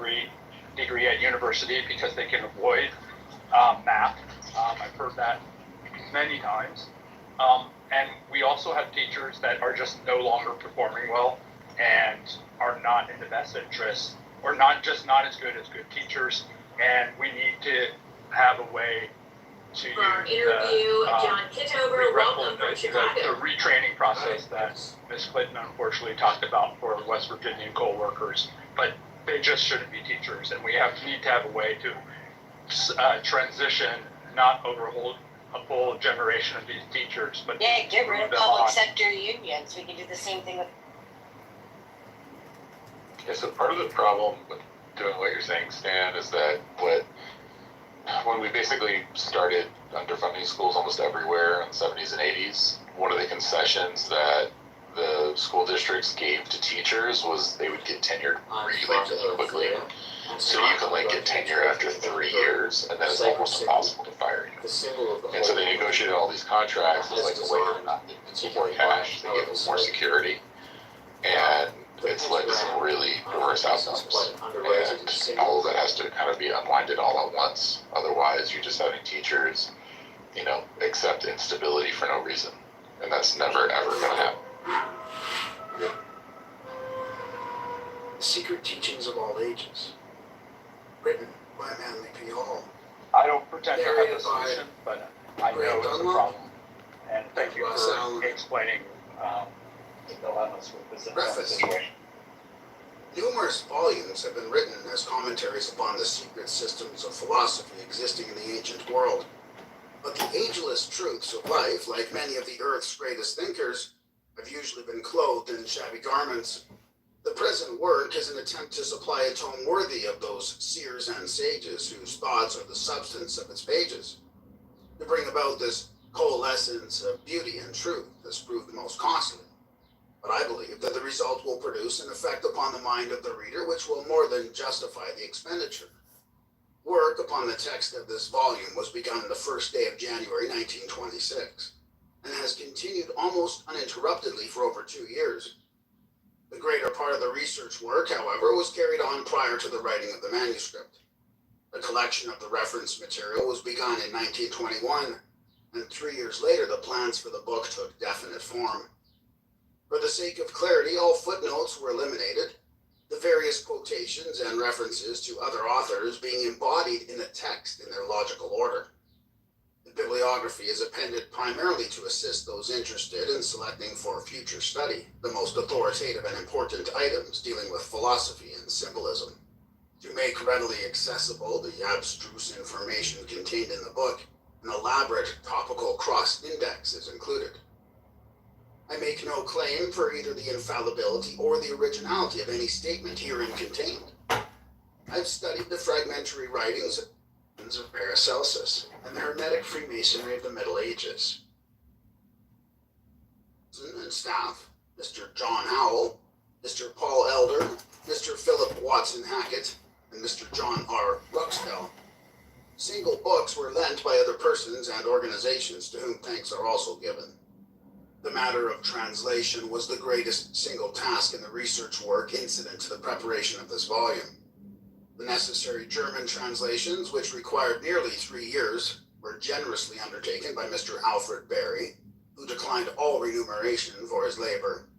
degree at university because they can avoid math. I've heard that many times. And we also have teachers that are just no longer performing well and are not in the best interest, or not as good as good teachers. And we need to have a way to for our interview, John Kitover, welcome from Chicago. The retraining process that Ms. Clinton unfortunately talked about for West Virginian coal workers, but they just shouldn't be teachers, and we need to have a way to transition, not overhaul a full generation of these teachers, but Yeah, get rid of move them public on. sector unions. We can do the same thing with. Yeah, so part of the problem with doing what you're saying, Stan, is that when we basically started underfunding schools almost everywhere in the 70s and 80s, one of the concessions that the school districts gave to teachers was they would get tenured really quickly. So you can get tenure after 3 years, and then it's almost impossible to fire you. And so they negotiated all these contracts as a way to not give more cash, they give them more security, and it's led to some really perverse outcomes. And all of that has to kind of be unwinded all at once. Otherwise, you're just having teachers, accept instability for no reason, and that's never ever going to happen. Secret Teachings of All Ages, written by a man like Hall. I don't pretend to have the solution, but I know it's a problem. And thank you for explaining the dilemmas with this Preface. situation. Numerous volumes have been written as commentaries upon the secret systems of philosophy existing in the ancient world. But the ageless truths of life, like many of the Earth's greatest thinkers, have usually been clothed in shabby garments. The present work is an attempt to supply a tone worthy of those seers and sages whose thoughts are the substance of its pages. To bring about this coalescence of beauty and truth has proved most costly. But I believe that the result will produce an effect upon the mind of the reader which will more than justify the expenditure. Work upon the text of this volume was begun the first day of January 1926, and has continued almost uninterruptedly for over 2 years. The greater part of the research work, however, was carried on prior to the writing of the manuscript. The collection of the reference material was begun in 1921, and 3 years later the plans for the book took definite form. For the sake of clarity, all footnotes were eliminated, the various quotations and references to other authors being embodied in the text in their logical order. The bibliography is appended primarily to assist those interested in selecting for future study the most authoritative and important items dealing with philosophy and symbolism. To make readily accessible the abstruse information contained in the book, an elaborate topical cross-index is included. I make no claim for either the infallibility or the originality of any statement herein contained. I've studied the fragmentary writings of Paracelsus and the Hermetic Freemasonry of the Middle Ages. And staff, Mr. John Howell, Mr. Paul Elder, Mr. Philip Watson Hackett, and Mr. John R. Ruxtell. Single books were lent by other persons and organizations to whom thanks are also given. The matter of translation was the greatest single task in the research work incident to the preparation of this volume. The necessary German translations, which required nearly 3 years, were generously undertaken by Mr. Alfred Berry, who declined all remuneration for his labor.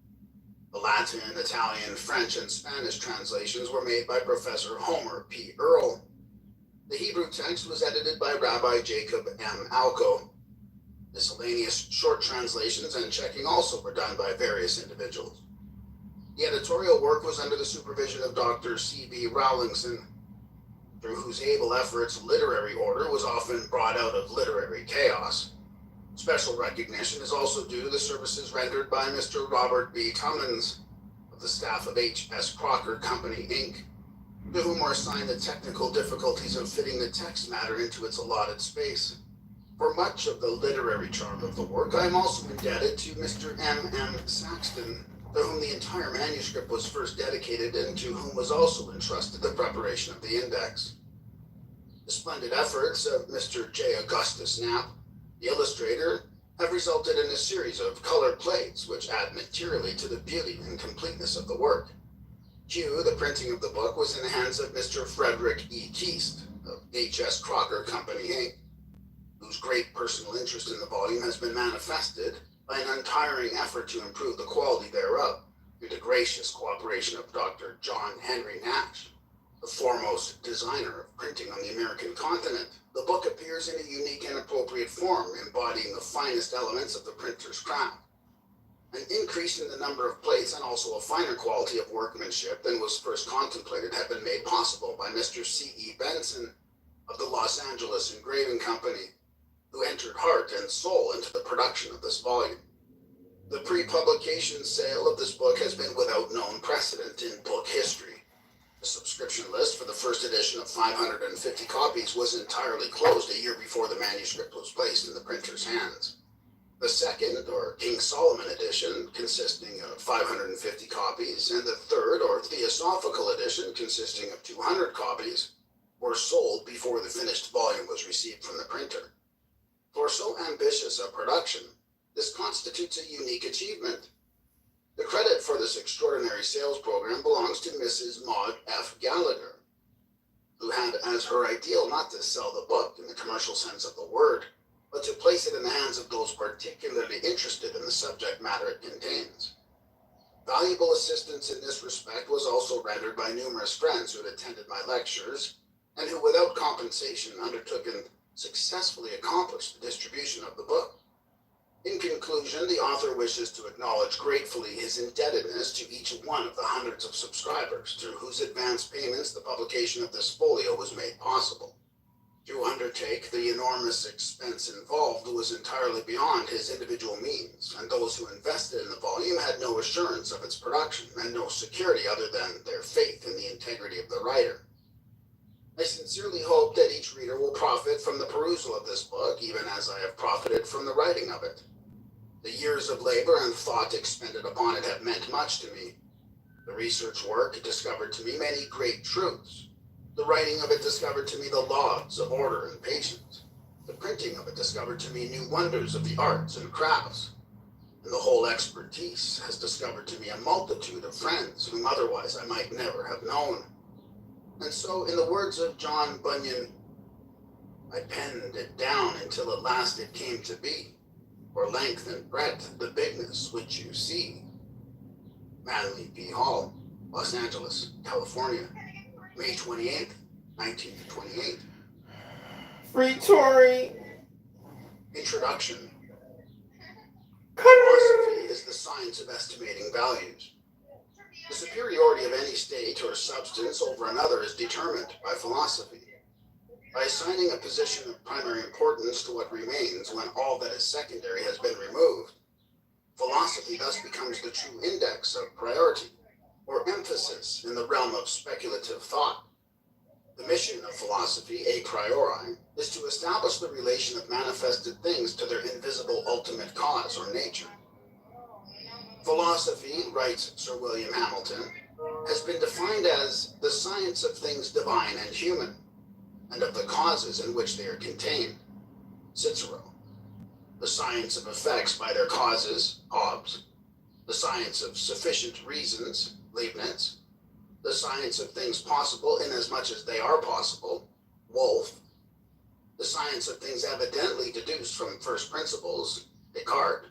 The Latin, Italian, French, and Spanish translations were made by Professor Homer P. Earle. The Hebrew text was edited by Rabbi Jacob M. Alco. Miscellaneous short translations and checking also were done by various individuals. The editorial work was under the supervision of Dr. C.B. Rowlingson, through whose able efforts literary order was often brought out of literary chaos. Special recognition is also due to the services rendered by Mr. Robert B. Cummins of the staff of H.S. Crocker Company, Inc., to whom were assigned the technical difficulties of fitting the text matter into its allotted space. For much of the literary charm of the work, I am also indebted to Mr. M.M. Saxton, to whom the entire manuscript was first dedicated and to whom was also entrusted the preparation of the index. The splendid efforts of Mr. J. Augustus Knapp, the illustrator, have resulted in a series of colored plates which add materially to the beauty and completeness of the work. The printing of the book was in the hands of Mr. Frederick E. Keast of H.S. Crocker Company, Inc., whose great personal interest in the volume has been manifested by an untiring effort to improve the quality thereof, through the gracious cooperation of Dr. John Henry Nash, the foremost designer of printing on the American continent. The book appears in a unique and appropriate form, embodying the finest elements of the printer's craft. An increase in the number of plates and also a finer quality of workmanship than was first contemplated have been made possible by Mr. C.E. Benson of the Los Angeles Engraving Company, who entered heart and soul into the production of this volume. The pre-publication sale of this book has been without known precedent in book history. The subscription list for the first edition of 550 copies was entirely closed a year before the manuscript was placed in the printer's hands. The second, or King Solomon edition, consisting of 550 copies, and the third, or Theosophical edition, consisting of 200 copies, were sold before the finished volume was received from the printer. For so ambitious a production, this constitutes a unique achievement. The credit for this extraordinary sales program belongs to Mrs. Maud F. Gallagher, who had as her ideal not to sell the book in the commercial sense of the word, but to place it in the hands of those particularly interested in the subject matter it contains. Valuable assistance in this respect was also rendered by numerous friends who had attended my lectures, and who without compensation undertook and successfully accomplished the distribution of the book. In conclusion, the author wishes to acknowledge gratefully his indebtedness to each one of the hundreds of subscribers through whose advance payments the publication of this folio was made possible. To undertake the enormous expense involved was entirely beyond his individual means, and those who invested in the volume had no assurance of its production and no security other than their faith in the integrity of the writer. I sincerely hope that each reader will profit from the perusal of this book, even as I have profited from the writing of it. The years of labor and thought expended upon it have meant much to me. The research work discovered to me many great truths. The writing of it discovered to me the laws of order and patience. The printing of it discovered to me new wonders of the arts and crafts. And the whole expertise has discovered to me a multitude of friends whom otherwise I might never have known. And so, in the words of John Bunyan, I penned it down until at last it came to be, for length and breadth the bigness which you see. Manly P. Hall, Los Angeles, California, May 28th, 1928. Free Tory. Introduction. Philosophy is the science of estimating values. The superiority of any state or substance over another is determined by philosophy. By assigning a position of primary importance to what remains when all that is secondary has been removed, philosophy thus becomes the true index of priority, or emphasis in the realm of speculative thought. The mission of philosophy, a priori, is to establish the relation of manifested things to their invisible ultimate cause or nature. Philosophy, writes Sir William Hamilton, has been defined as the science of things divine and human, and of the causes in which they are contained, Cicero. The science of effects by their causes, Hobbes. The science of sufficient reasons, Leibniz. The science of things possible inasmuch as they are possible, Wolff. The science of things evidently deduced from first principles, Descartes.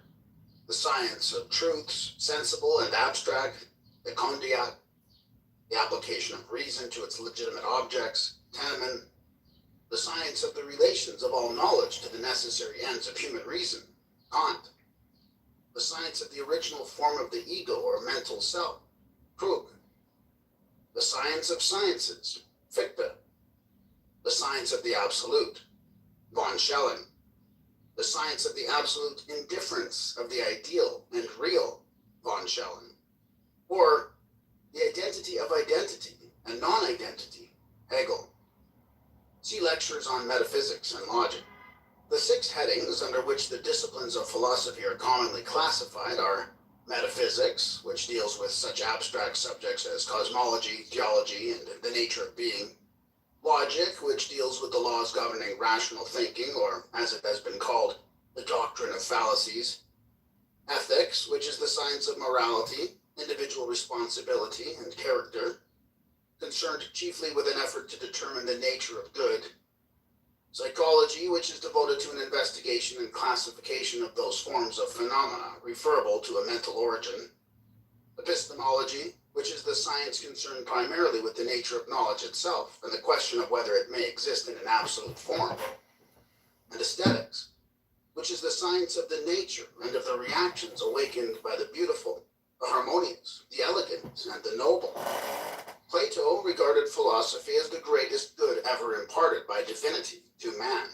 The science of truths, sensible and abstract, the Condillac. The application of reason to its legitimate objects, Teneman. The science of the relations of all knowledge to the necessary ends of human reason, Kant. The science of the original form of the ego or mental self, Krug. The science of sciences, Fichte. The science of the absolute, von Schelling. The science of the absolute indifference of the ideal and real, von Schelling. Or the identity of identity and non-identity, Hegel. See lectures on metaphysics and logic. The 6 headings under which the disciplines of philosophy are commonly classified are metaphysics, which deals with such abstract subjects as cosmology, theology, and the nature of being. Logic, which deals with the laws governing rational thinking, or as it has been called, the doctrine of fallacies. Ethics, which is the science of morality, individual responsibility, and character, concerned chiefly with an effort to determine the nature of good. Psychology, which is devoted to an investigation and classification of those forms of phenomena referable to a mental origin. Epistemology, which is the science concerned primarily with the nature of knowledge itself and the question of whether it may exist in an absolute form. And aesthetics, which is the science of the nature and of the reactions awakened by the beautiful, the harmonious, the elegant, and the noble. Plato regarded philosophy as the greatest good ever imparted by divinity to man.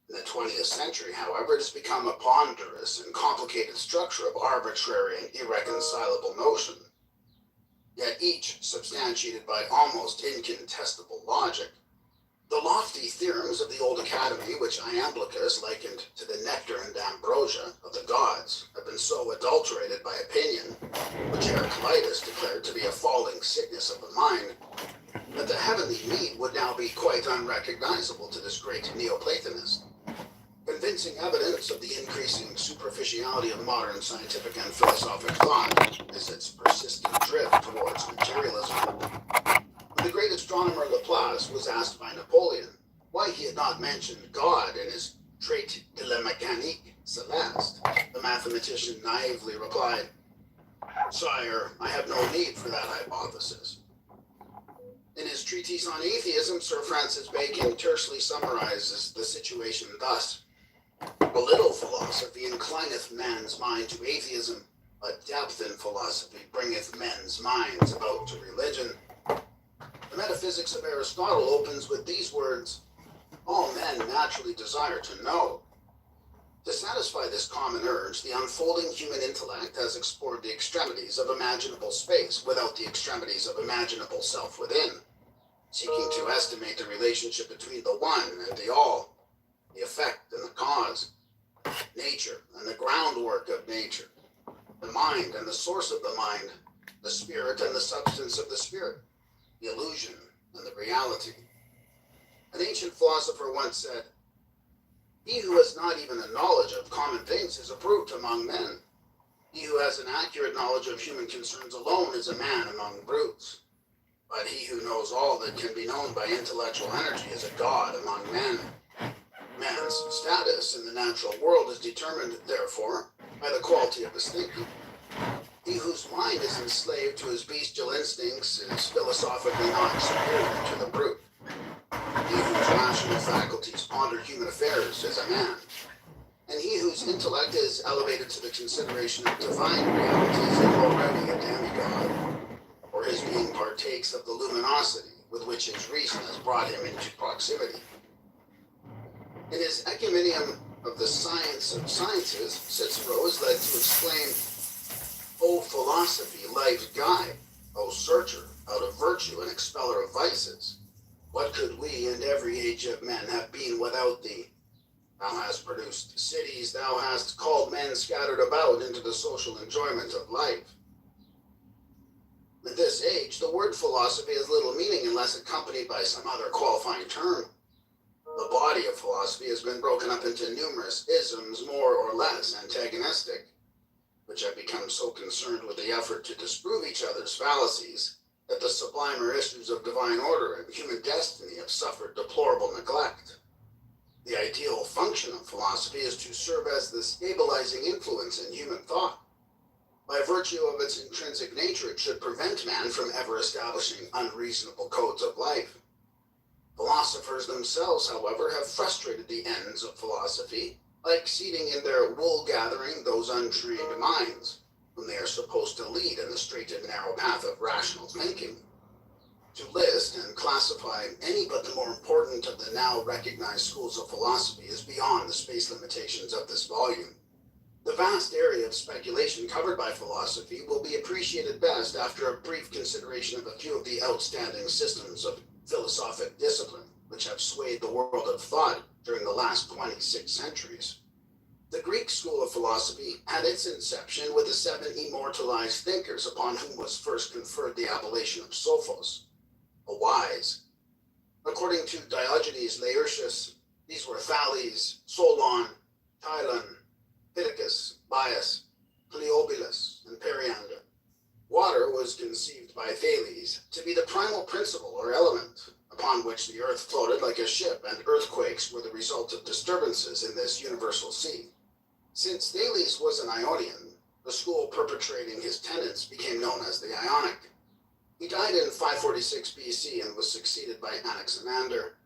In the 20th century, however, it has become a ponderous and complicated structure of arbitrary and irreconcilable notion, yet each substantiated by almost incontestable logic. The lofty theorems of the old academy, which Iamblichus likened to the nectar and ambrosia of the gods, have been so adulterated by opinion, which Heraclitus declared to be a falling sickness of the mind, that the heavenly mead would now be quite unrecognizable to this great Neoplatonist. Convincing evidence of the increasing superficiality of modern scientific and philosophic thought is its persistent drift towards materialism. When the great astronomer Laplace was asked by Napoleon why he had not mentioned God in his Traité de la Mécanique Céleste, the mathematician naively replied, "Sire, I have no need for that hypothesis." In his treatise on atheism, Sir Francis Bacon tersely summarizes the situation thus: A little philosophy inclineth man's mind to atheism, but depth in philosophy bringeth men's minds about to religion. The Metaphysics of Aristotle opens with these words, all men naturally desire to know. To satisfy this common urge, the unfolding human intellect has explored the extremities of imaginable space without the extremities of imaginable self within, seeking to estimate the relationship between the one and the all, the effect and the cause, nature and the groundwork of nature, the mind and the source of the mind, the spirit and the substance of the spirit, the illusion and the reality. An ancient philosopher once said, he who has not even a knowledge of common things is a brute among men. He who has an accurate knowledge of human concerns alone is a man among brutes. But he who knows all that can be known by intellectual energy is a god among men. Man's status in the natural world is determined, therefore, by the quality of his thinking. He whose mind is enslaved to his bestial instincts is philosophically not superior to the brute. He whose rational faculties ponder human affairs is a man, and he whose intellect is elevated to the consideration of divine realities is already a demigod, for his being partakes of the luminosity with which his reason has brought him into proximity. In his Ecumenium of the Science of Sciences, Cicero is led to exclaim, O philosophy, life's guide, O searcher out of virtue and expeller of vices, what could we and every age of men have been without thee? Thou hast produced cities, thou hast called men scattered about into the social enjoyment of life. In this age, the word philosophy has little meaning unless accompanied by some other qualifying term. The body of philosophy has been broken up into numerous isms, more or less antagonistic, which have become so concerned with the effort to disprove each other's fallacies that the sublimer issues of divine order and human destiny have suffered deplorable neglect. The ideal function of philosophy is to serve as the stabilizing influence in human thought. By virtue of its intrinsic nature, it should prevent man from ever establishing unreasonable codes of life. Philosophers themselves, however, have frustrated the ends of philosophy by exceeding in their wool-gathering those untrained minds, whom they are supposed to lead in the straight and narrow path of rational thinking. To list and classify any but the more important of the now recognized schools of philosophy is beyond the space limitations of this volume. The vast area of speculation covered by philosophy will be appreciated best after a brief consideration of a few of the outstanding systems of philosophic discipline which have swayed the world of thought during the last 26 centuries. The Greek school of philosophy had its inception with the 7 immortalized thinkers upon whom was first conferred the appellation of Sophos, a wise. According to Diogenes Laertius, these were Thales, Solon, Tylon, Pittacus, Bias, Cleobulus, and Periander. Water was conceived by Thales to be the primal principle or element upon which the earth floated like a ship, and earthquakes were the result of disturbances in this universal sea. Since Thales was an Ionian, the school perpetrating his tenets became known as the Ionic. He died in 546 BC and was succeeded by Anaximander,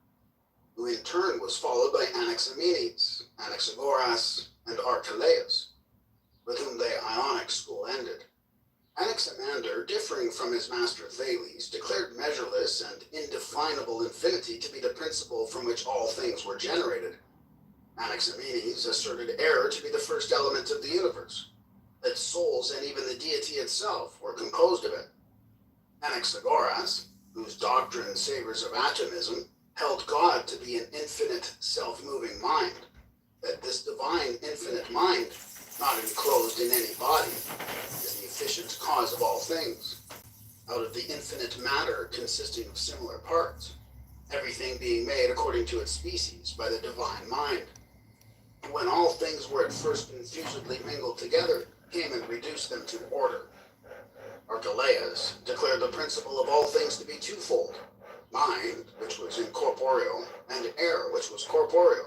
who in turn was followed by Anaximenes, Anaxagoras, and Archelaus, with whom the Ionic school ended. Anaximander, differing from his master Thales, declared measureless and indefinable infinity to be the principle from which all things were generated. Anaximenes asserted air to be the first element of the universe, that souls and even the deity itself were composed of it. Anaxagoras, whose doctrine savors of atomism, held God to be an infinite, self-moving mind, that this divine infinite mind, not enclosed in any body, is the efficient cause of all things, out of the infinite matter consisting of similar parts, everything being made according to its species by the divine mind. When all things were at first confusedly mingled together, came and reduced them to order. Archelaus declared the principle of all things to be twofold, mind, which was incorporeal, and air, which was corporeal.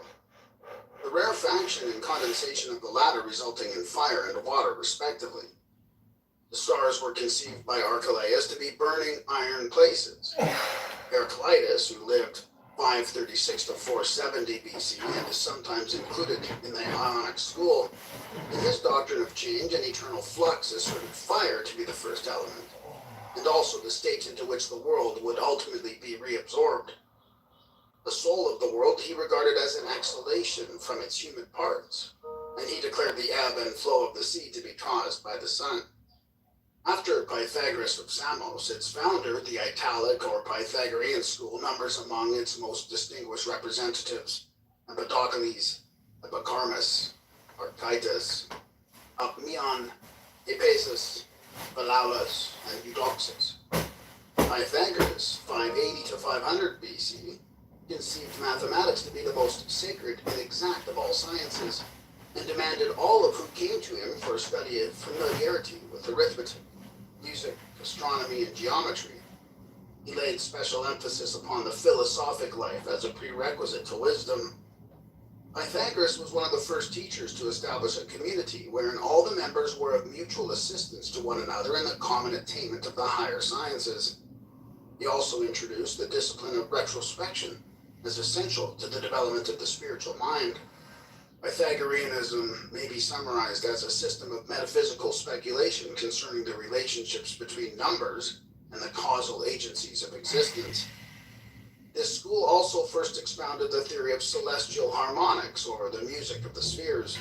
The rarefaction and condensation of the latter resulting in fire and water, respectively. The stars were conceived by Archelaus to be burning iron places. Heraclitus, who lived 536 to 470 BC, and is sometimes included in the Ionic school. In his doctrine of change and eternal flux asserted fire to be the first element, and also the state into which the world would ultimately be reabsorbed. The soul of the world he regarded as an exhalation from its humid parts, and he declared the ebb and flow of the sea to be caused by the sun. After Pythagoras of Samos, its founder, the Italic or Pythagorean school, numbers among its most distinguished representatives Empedocles, Epicharmus, Archytas, Alcmaeon, Hippasus, Philolaus, and Eudoxus. Pythagoras, 580 to 500 BC, conceived mathematics to be the most sacred and exact of all sciences, and demanded all of who came to him for a study of familiarity with arithmetic, music, astronomy, and geometry. He laid special emphasis upon the philosophic life as a prerequisite to wisdom. Pythagoras was one of the first teachers to establish a community wherein all the members were of mutual assistance to one another in the common attainment of the higher sciences. He also introduced the discipline of retrospection as essential to the development of the spiritual mind. Pythagoreanism may be summarized as a system of metaphysical speculation concerning the relationships between numbers and the causal agencies of existence. This school also first expounded the theory of celestial harmonics, or the music of the spheres.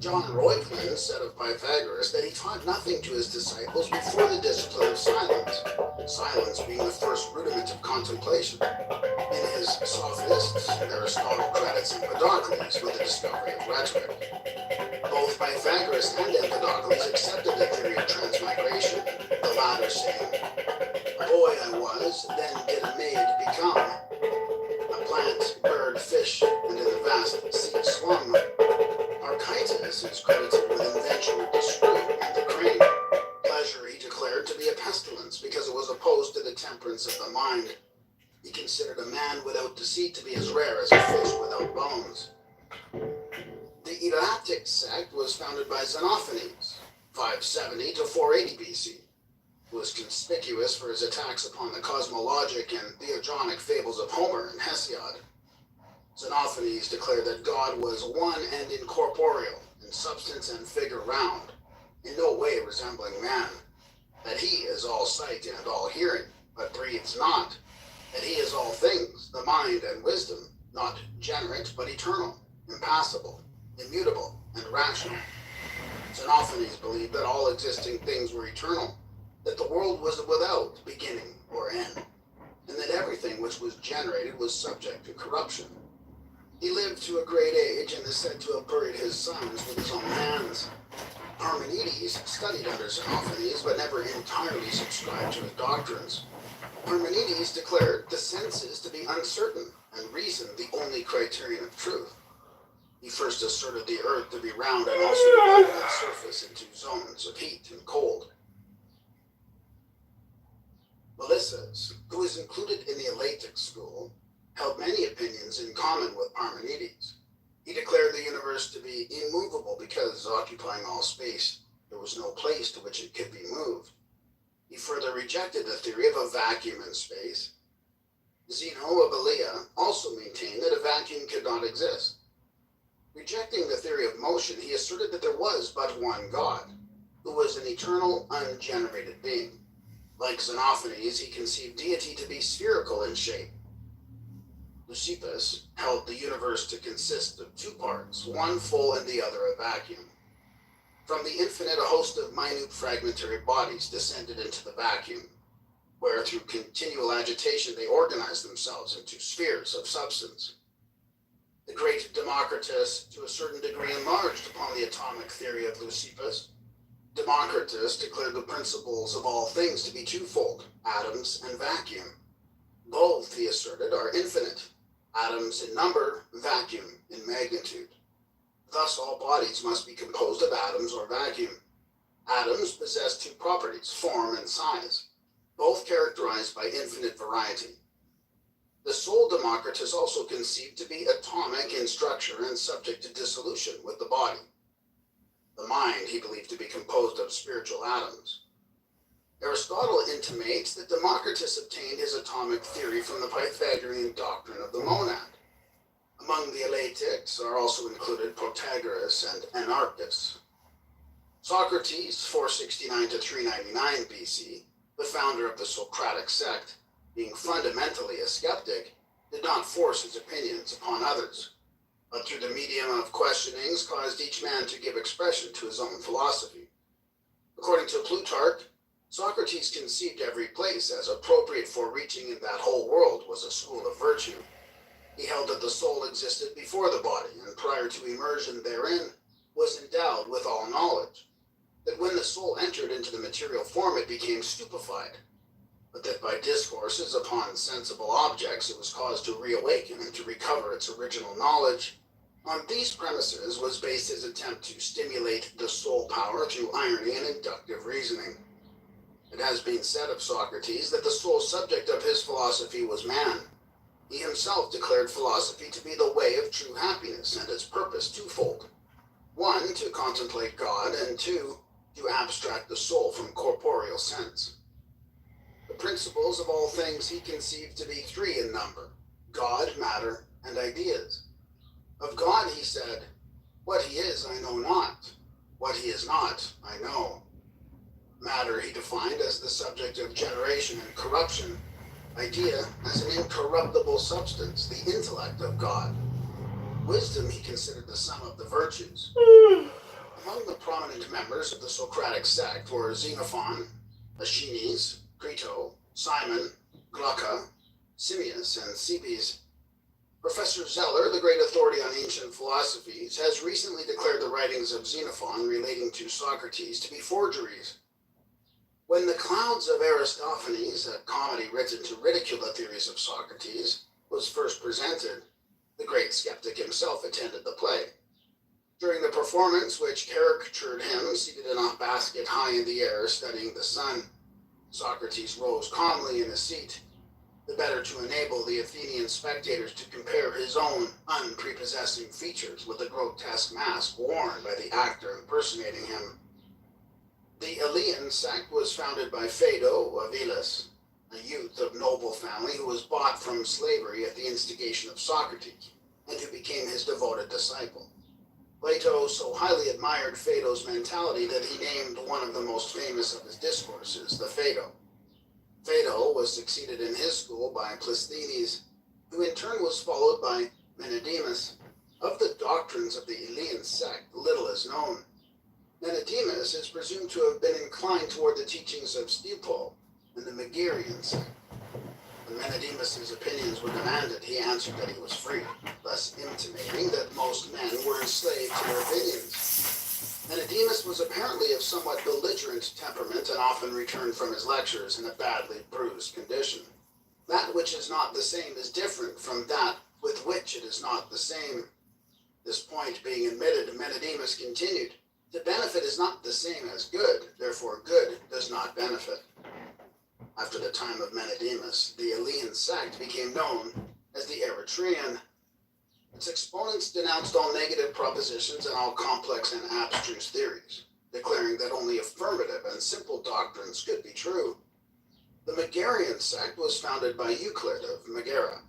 John Reuchlin said of Pythagoras that he taught nothing to his disciples before the discipline of silence, silence being the first rudiment of contemplation. In his Sophists, Aristotle credits Empedocles with the discovery of rhetoric. Both Pythagoras and Empedocles accepted the theory of transmigration, the latter saying, "A boy I was, then did a maid become. A plant, bird, fish, and in the vast sea swum." Archytas is credited with invention of the screw and the crane. Pleasure he declared to be a pestilence because it was opposed to the temperance of the mind. He considered a man without deceit to be as rare as a fish without bones. The Eleatic sect was founded by Xenophanes, 570 to 480 BC, who was conspicuous for his attacks upon the cosmologic and theogonic fables of Homer and Hesiod. Xenophanes declared that God was one and incorporeal, in substance and figure round, in no way resembling man, that he is all sight and all hearing, but breathes not, that he is all things, the mind and wisdom, not generate, but eternal, impassible, immutable, and rational. Xenophanes believed that all existing things were eternal, that the world was without beginning or end, and that everything which was generated was subject to corruption. He lived to a great age and is said to have buried his sons with his own hands. Parmenides studied under Xenophanes, but never entirely subscribed to his doctrines. Parmenides declared the senses to be uncertain and reason the only criterion of truth. He first asserted the earth to be round and also divided its surface into zones of heat and cold. Melissus, who is included in the Eleatic school, held many opinions in common with Parmenides. He declared the universe to be immovable because, occupying all space, there was no place to which it could be moved. He further rejected the theory of a vacuum in space. Zeno of Elea also maintained that a vacuum could not exist. Rejecting the theory of motion, he asserted that there was but one God, who was an eternal, ungenerated being. Like Xenophanes, he conceived deity to be spherical in shape. Leucippus held the universe to consist of two parts, one full and the other a vacuum. From the infinite, a host of minute fragmentary bodies descended into the vacuum, where through continual agitation they organized themselves into spheres of substance. The great Democritus, to a certain degree, enlarged upon the atomic theory of Leucippus. Democritus declared the principles of all things to be twofold, atoms and vacuum. Both, he asserted, are infinite, atoms in number, vacuum in magnitude. Thus, all bodies must be composed of atoms or vacuum. Atoms possess two properties, form and size, both characterized by infinite variety. The soul Democritus also conceived to be atomic in structure and subject to dissolution with the body. The mind he believed to be composed of spiritual atoms. Aristotle intimates that Democritus obtained his atomic theory from the Pythagorean doctrine of the monad. Among the Eleatics are also included Protagoras and Anarchus. Socrates, 469 to 399 BC, the founder of the Socratic sect, being fundamentally a skeptic, did not force his opinions upon others, but through the medium of questionings caused each man to give expression to his own philosophy. According to Plutarch, Socrates conceived every place as appropriate for reaching in that whole world was a school of virtue. He held that the soul existed before the body, and prior to immersion therein, was endowed with all knowledge. That when the soul entered into the material form, it became stupefied, but that by discourses upon sensible objects, it was caused to reawaken and to recover its original knowledge. On these premises was based his attempt to stimulate the soul power through irony and inductive reasoning. It has been said of Socrates that the sole subject of his philosophy was man. He himself declared philosophy to be the way of true happiness, and its purpose twofold. One, to contemplate God, and two, to abstract the soul from corporeal sense. The principles of all things he conceived to be three in number: God, matter, and ideas. Of God he said, "What he is I know not. What he is not I know." Matter he defined as the subject of generation and corruption. Idea as an incorruptible substance, the intellect of God. Wisdom he considered the sum of the virtues. Among the prominent members of the Socratic sect were Xenophon, Aeschines, Crito, Simon, Glauca, Simmias, and Cebes. Professor Zeller, the great authority on ancient philosophies, has recently declared the writings of Xenophon relating to Socrates to be forgeries. When the Clouds of Aristophanes, a comedy written to ridicule the theories of Socrates, was first presented, the great skeptic himself attended the play. During the performance, which caricatured him seated in a basket high in the air studying the sun, Socrates rose calmly in his seat, the better to enable the Athenian spectators to compare his own unprepossessing features with the grotesque mask worn by the actor impersonating him. The Elean sect was founded by Phaedo of Elis, a youth of noble family who was bought from slavery at the instigation of Socrates, and who became his devoted disciple. Plato so highly admired Phaedo's mentality that he named one of the most famous of his discourses the Phaedo. Phaedo was succeeded in his school by Plisthenes, who in turn was followed by Menedemus. Of the doctrines of the Elean sect, little is known. Menedemus is presumed to have been inclined toward the teachings of Stipo and the Megarian sect. When Menedemus's opinions were demanded, he answered that he was free, thus intimating that most men were enslaved to their opinions. Menedemus was apparently of somewhat belligerent temperament and often returned from his lectures in a badly bruised condition. That which is not the same is different from that with which it is not the same. This point being admitted, Menedemus continued, "To benefit is not the same as good, therefore good does not benefit." After the time of Menedemus, the Elean sect became known as the Eritrean. Its exponents denounced all negative propositions and all complex and abstruse theories, declaring that only affirmative and simple doctrines could be true. The Megarian sect was founded by Euclid of Megara,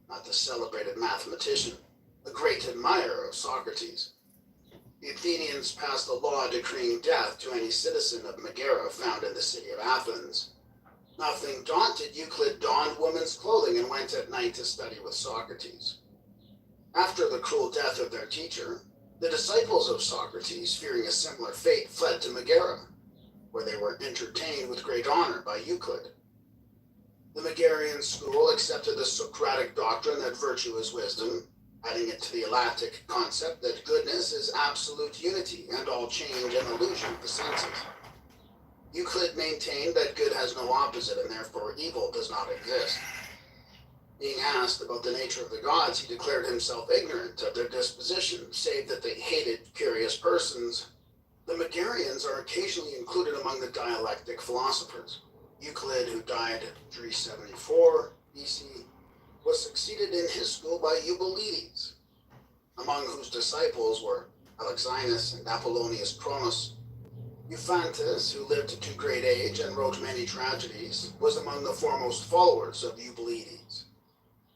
not the celebrated mathematician, a great admirer of Socrates. The Athenians passed a law decreeing death to any citizen of Megara found in the city of Athens. Nothing daunted, Euclid donned woman's clothing and went at night to study with Socrates. After the cruel death of their teacher, the disciples of Socrates, fearing a similar fate, fled to Megara, where they were entertained with great honor by Euclid. The Megarian school accepted the Socratic doctrine that virtue is wisdom, adding it to the Eleatic concept that goodness is absolute unity and all change and illusion of the senses. Euclid maintained that good has no opposite and therefore evil does not exist. Being asked about the nature of the gods, he declared himself ignorant of their disposition, save that they hated curious persons. The Megarians are occasionally included among the dialectic philosophers. Euclid, who died 374 BC, was succeeded in his school by Eubulides, among whose disciples were Alexinus and Apollonius Chronos. Euphantus, who lived to great age and wrote many tragedies, was among the foremost followers of Eubulides.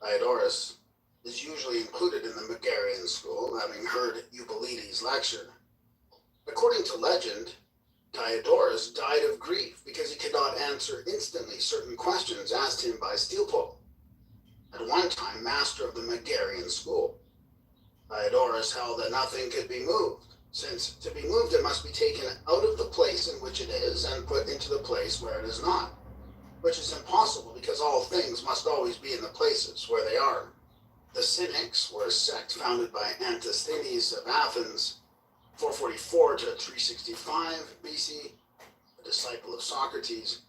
Diodorus is usually included in the Megarian school, having heard Eubulides lecture. According to legend, Diodorus died of grief because he could not answer instantly certain questions asked him by Steelpole, at one time master of the Megarian school. Diodorus held that nothing could be moved, since to be moved it must be taken out of the place in which it is and put into the place where it is not, which is impossible because all things must always be in the places where they are. The Cynics were a sect founded by Antisthenes of Athens, 444 to 365 BC, a disciple of Socrates.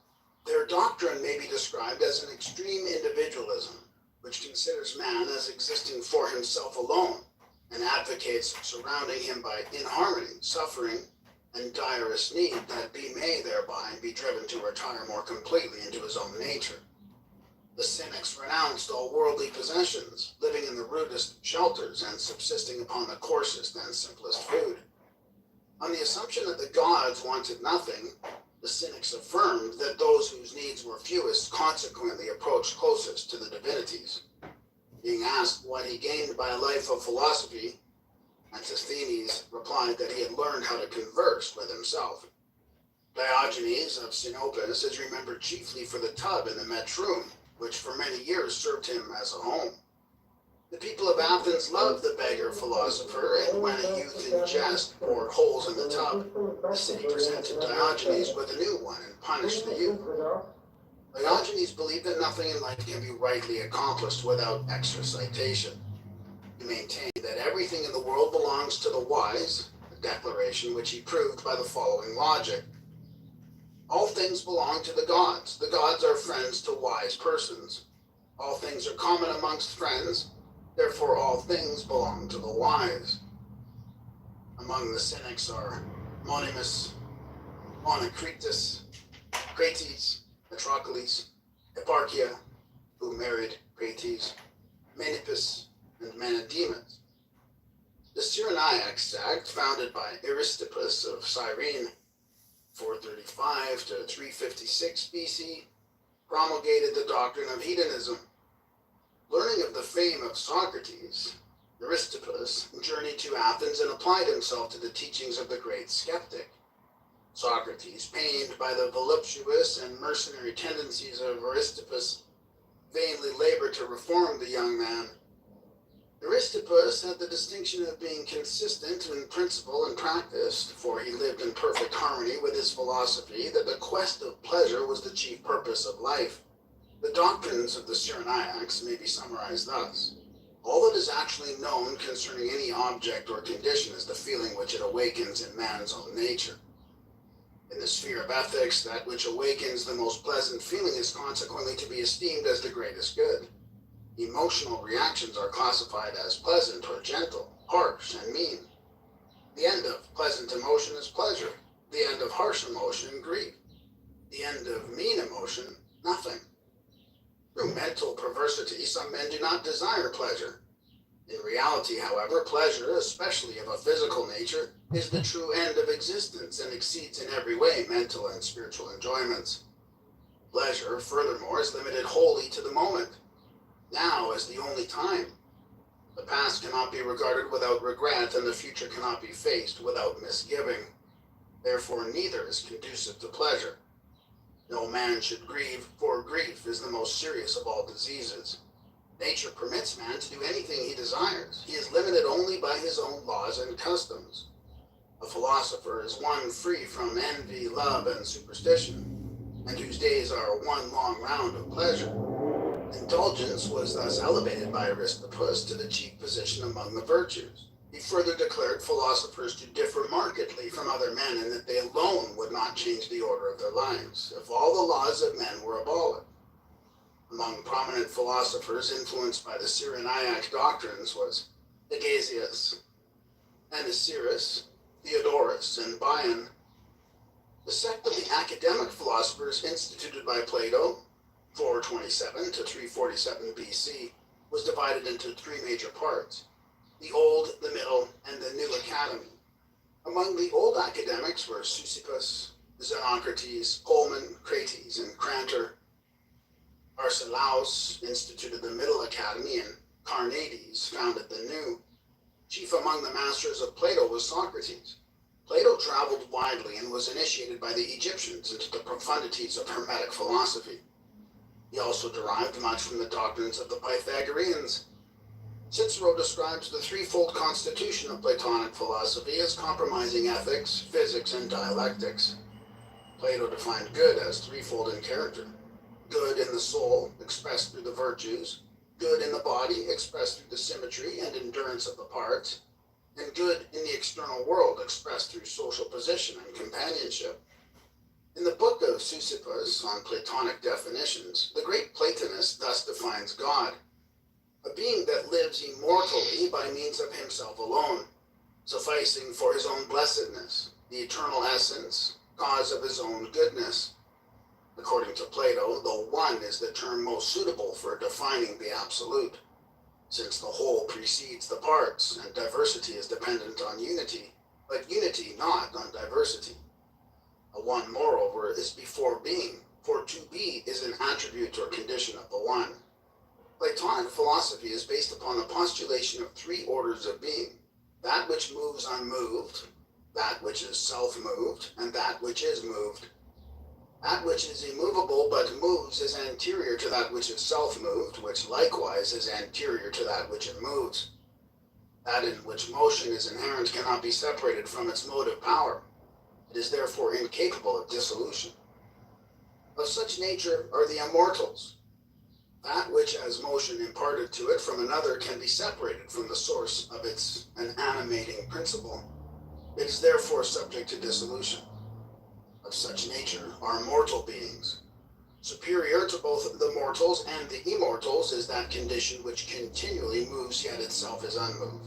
Their doctrine may be described as an extreme individualism, which considers man as existing for himself alone, and advocates surrounding him by inharmony, suffering, and direst need that he may thereby be driven to retire more completely into his own nature. The Cynics renounced all worldly possessions, living in the rudest shelters and subsisting upon the coarsest and simplest food. On the assumption that the gods wanted nothing, the Cynics affirmed that those whose needs were fewest consequently approached closest to the divinities. Being asked what he gained by a life of philosophy, Antisthenes replied that he had learned how to converse with himself. Diogenes of Sinope is remembered chiefly for the tub in the Metrum, which for many years served him as a home. The people of Athens loved the beggar philosopher, and when a youth in jest bored holes in the tub, the city presented Diogenes with a new one and punished the youth. Diogenes believed that nothing in life can be rightly accomplished without exercitation. He maintained that everything in the world belongs to the wise, a declaration which he proved by the following logic. All things belong to the gods. The gods are friends to wise persons. All things are common amongst friends. Therefore, all things belong to the wise. Among the Cynics are Monimus, Onocrates, Crates, Patroclus, Hipparchia, who married Crates, Menippus, and Menedemus. The Cyrenaic sect, founded by Aristippus of Cyrene, 435 to 356 BC, promulgated the doctrine of hedonism. Learning of the fame of Socrates, Aristippus journeyed to Athens and applied himself to the teachings of the great skeptic. Socrates, pained by the voluptuous and mercenary tendencies of Aristippus, vainly labored to reform the young man. Aristippus had the distinction of being consistent in principle and practice, for he lived in perfect harmony with his philosophy that the quest of pleasure was the chief purpose of life. The doctrines of the Cyrenaics may be summarized thus. All that is actually known concerning any object or condition is the feeling which it awakens in man's own nature. In the sphere of ethics, that which awakens the most pleasant feeling is consequently to be esteemed as the greatest good. Emotional reactions are classified as pleasant or gentle, harsh and mean. The end of pleasant emotion is pleasure. The end of harsh emotion, grief. The end of mean emotion, nothing. Through mental perversity, some men do not desire pleasure. In reality, however, pleasure, especially of a physical nature, is the true end of existence and exceeds in every way mental and spiritual enjoyments. Pleasure, furthermore, is limited wholly to the moment. Now is the only time. The past cannot be regarded without regret, and the future cannot be faced without misgiving. Therefore, neither is conducive to pleasure. No man should grieve, for grief is the most serious of all diseases. Nature permits man to do anything he desires. He is limited only by his own laws and customs. A philosopher is one free from envy, love, and superstition, and whose days are one long round of pleasure. Indulgence was thus elevated by Aristippus to the chief position among the virtues. He further declared philosophers to differ markedly from other men in that they alone would not change the order of their lives if all the laws of men were abolished. Among prominent philosophers influenced by the Cyrenaic doctrines was Agasias, Anaxagoras, Theodorus, and Bion. The sect of the academic philosophers instituted by Plato, 427 to 347 BC, was divided into three major parts: the Old, the Middle, and the New Academy. Among the old academics were Chrysippus, Xenocrates, Coleman, Crates, and Crantor. Arcelaus instituted the Middle Academy, and Carneades founded the New. Chief among the masters of Plato was Socrates. Plato traveled widely and was initiated by the Egyptians into the profundities of Hermetic philosophy. He also derived much from the doctrines of the Pythagoreans. Cicero describes the threefold constitution of Platonic philosophy as comprising ethics, physics, and dialectics. Plato defined good as threefold in character: good in the soul, expressed through the virtues; good in the body, expressed through the symmetry and endurance of the parts; and good in the external world, expressed through social position and companionship. In the book of Chrysippus on Platonic definitions, the great Platonist thus defines God: a being that lives immortally by means of himself alone, sufficing for his own blessedness, the eternal essence, cause of his own goodness. According to Plato, the one is the term most suitable for defining the absolute, since the whole precedes the parts, and diversity is dependent on unity, but unity not on diversity. A one, moreover, is before being, for to be is an attribute or condition of the one. Platonic philosophy is based upon the postulation of three orders of being: that which moves unmoved, that which is self-moved, and that which is moved. That which is immovable but moves is anterior to that which is self-moved, which likewise is anterior to that which it moves. That in which motion is inherent cannot be separated from its motive power. It is therefore incapable of dissolution. Of such nature are the immortals. That which has motion imparted to it from another can be separated from the source of its an animating principle. It is therefore subject to dissolution. Of such nature are mortal beings. Superior to both the mortals and the immortals is that condition which continually moves yet itself is unmoved.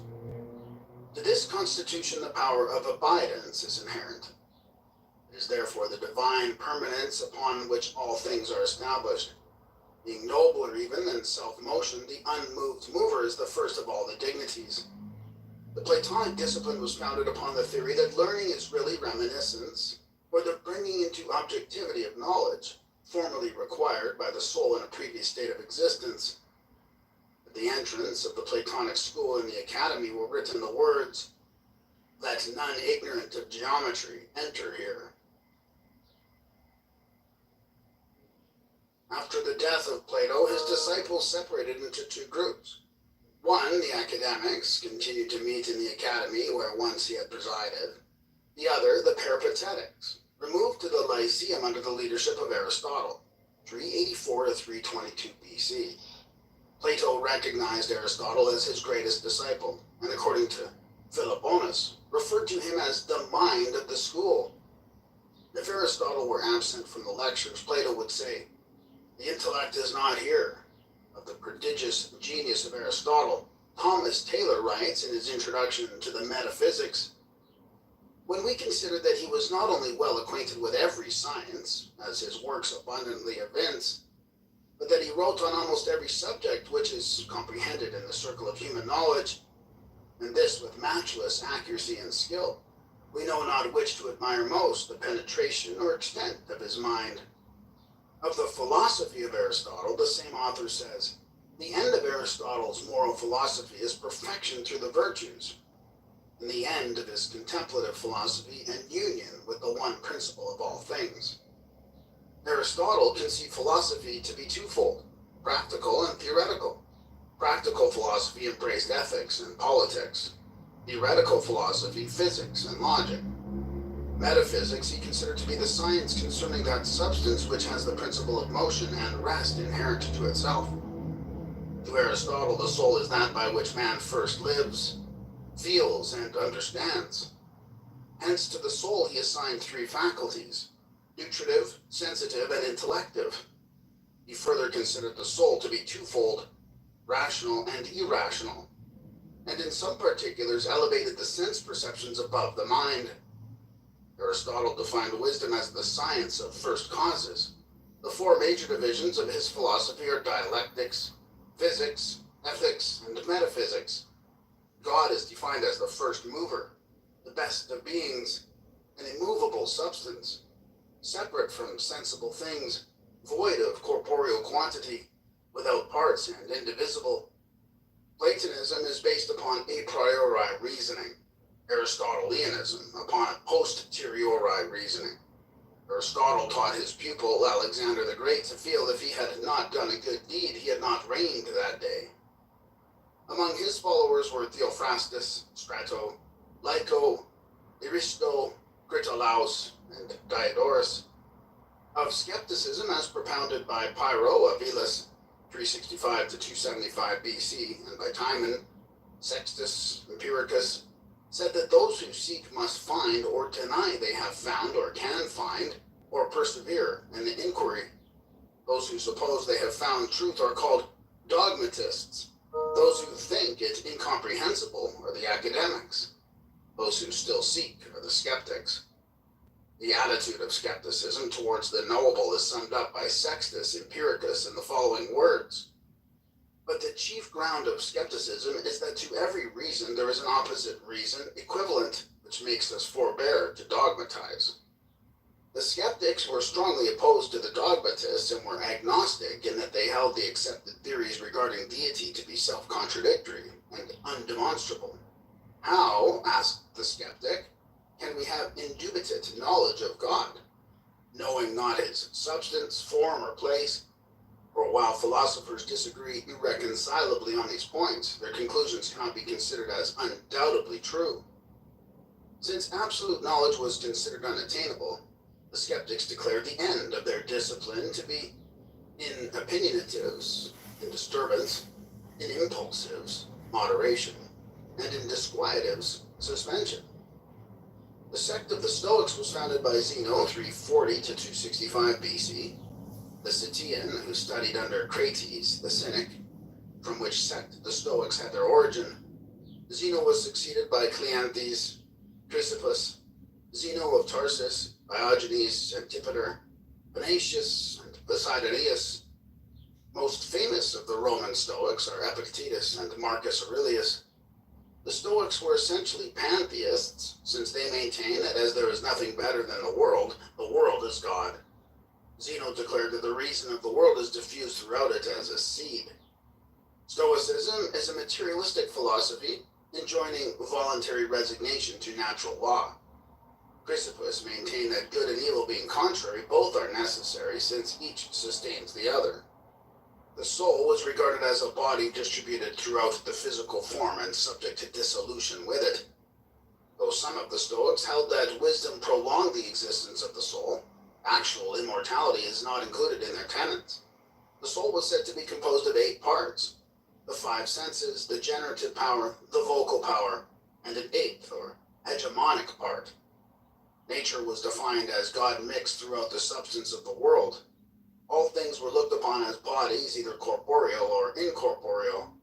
To this constitution the power of abidance is inherent. It is therefore the divine permanence upon which all things are established. Being nobler even than self-motion, the unmoved mover is the first of all the dignities. The Platonic discipline was founded upon the theory that learning is really reminiscence, or the bringing into objectivity of knowledge, formerly required by the soul in a previous state of existence. At the entrance of the Platonic school in the academy were written the words, "Let none ignorant of geometry enter here." After the death of Plato, his disciples separated into two groups. One, the academics, continued to meet in the academy where once he had presided. The other, the peripatetics, removed to the Lyceum under the leadership of Aristotle, 384 to 322 BC. Plato recognized Aristotle as his greatest disciple, and according to Philopponus, referred to him as the mind of the school. If Aristotle were absent from the lectures, Plato would say, "The intellect is not here." Of the prodigious genius of Aristotle, Thomas Taylor writes in his introduction to the Metaphysics, "When we consider that he was not only well acquainted with every science, as his works abundantly evince, but that he wrote on almost every subject which is comprehended in the circle of human knowledge, and this with matchless accuracy and skill, we know not which to admire most, the penetration or extent of his mind." Of the philosophy of Aristotle, the same author says, "The end of Aristotle's moral philosophy is perfection through the virtues, and the end of his contemplative philosophy and union with the one principle of all things." Aristotle conceived philosophy to be twofold, practical and theoretical. Practical philosophy embraced ethics and politics. Theoretical philosophy, physics and logic. Metaphysics he considered to be the science concerning that substance which has the principle of motion and rest inherent to itself. To Aristotle, the soul is that by which man first lives, feels, and understands. Hence to the soul he assigned three faculties: nutritive, sensitive, and intellective. He further considered the soul to be twofold, rational and irrational, and in some particulars elevated the sense perceptions above the mind. Aristotle defined wisdom as the science of first causes. The four major divisions of his philosophy are dialectics, physics, ethics, and metaphysics. God is defined as the first mover. the best of beings, an immovable substance, separate from sensible things, void of corporeal quantity, without parts and indivisible. Platonism is based upon a priori reasoning, Aristotelianism upon posteriori reasoning. Aristotle taught his pupil Alexander the Great to feel if he had not done a good deed, he had not reigned that day. Among his followers were Theophrastus, Strato, Lyco, Aristo, Critolaus, and Diodorus. Of skepticism as propounded by Pyrrho of Elis, 365 to 275 BC, and by Timon, Sextus Empiricus, said that those who seek must find or deny they have found or can find, or persevere in the inquiry. Those who suppose they have found truth are called dogmatists. Those who think it incomprehensible are the academics. Those who still seek are the skeptics. The attitude of skepticism towards the knowable is summed up by Sextus Empiricus in the following words. But the chief ground of skepticism is that to every reason there is an opposite reason equivalent, which makes us forbear to dogmatize. The skeptics were strongly opposed to the dogmatists and were agnostic in that they held the accepted theories regarding deity to be self-contradictory and undemonstrable. How, asked the skeptic, can we have indubitate knowledge of God, knowing not his substance, form, or place? For while philosophers disagree irreconcilably on these points, their conclusions cannot be considered as undoubtedly true. Since absolute knowledge was considered unattainable, the skeptics declared the end of their discipline to be in opinionatives, in disturbance, in impulsives, moderation, and in disquietives, suspension. The sect of the Stoics was founded by Zeno, 340 to 265 BC, the Citian, who studied under Crates, the Cynic, from which sect the Stoics had their origin. Zeno was succeeded by Cleanthes, Chrysippus, Zeno of Tarsus, Diogenes, Antipater, Panaetius, and Posidonius. Most famous of the Roman Stoics are Epictetus and Marcus Aurelius. The Stoics were essentially pantheists, since they maintained that as there is nothing better than the world is God. Zeno declared that the reason of the world is diffused throughout it as a seed. Stoicism is a materialistic philosophy enjoining voluntary resignation to natural law. Chrysippus maintained that good and evil being contrary, both are necessary since each sustains the other. The soul was regarded as a body distributed throughout the physical form and subject to dissolution with it. Though some of the Stoics held that wisdom prolonged the existence of the soul, actual immortality is not included in their tenets. The soul was said to be composed of 8 parts: the 5 senses, the generative power, the vocal power, and an 8th or hegemonic part. Nature was defined as God mixed throughout the substance of the world. All things were looked upon as bodies, either corporeal or incorporeal.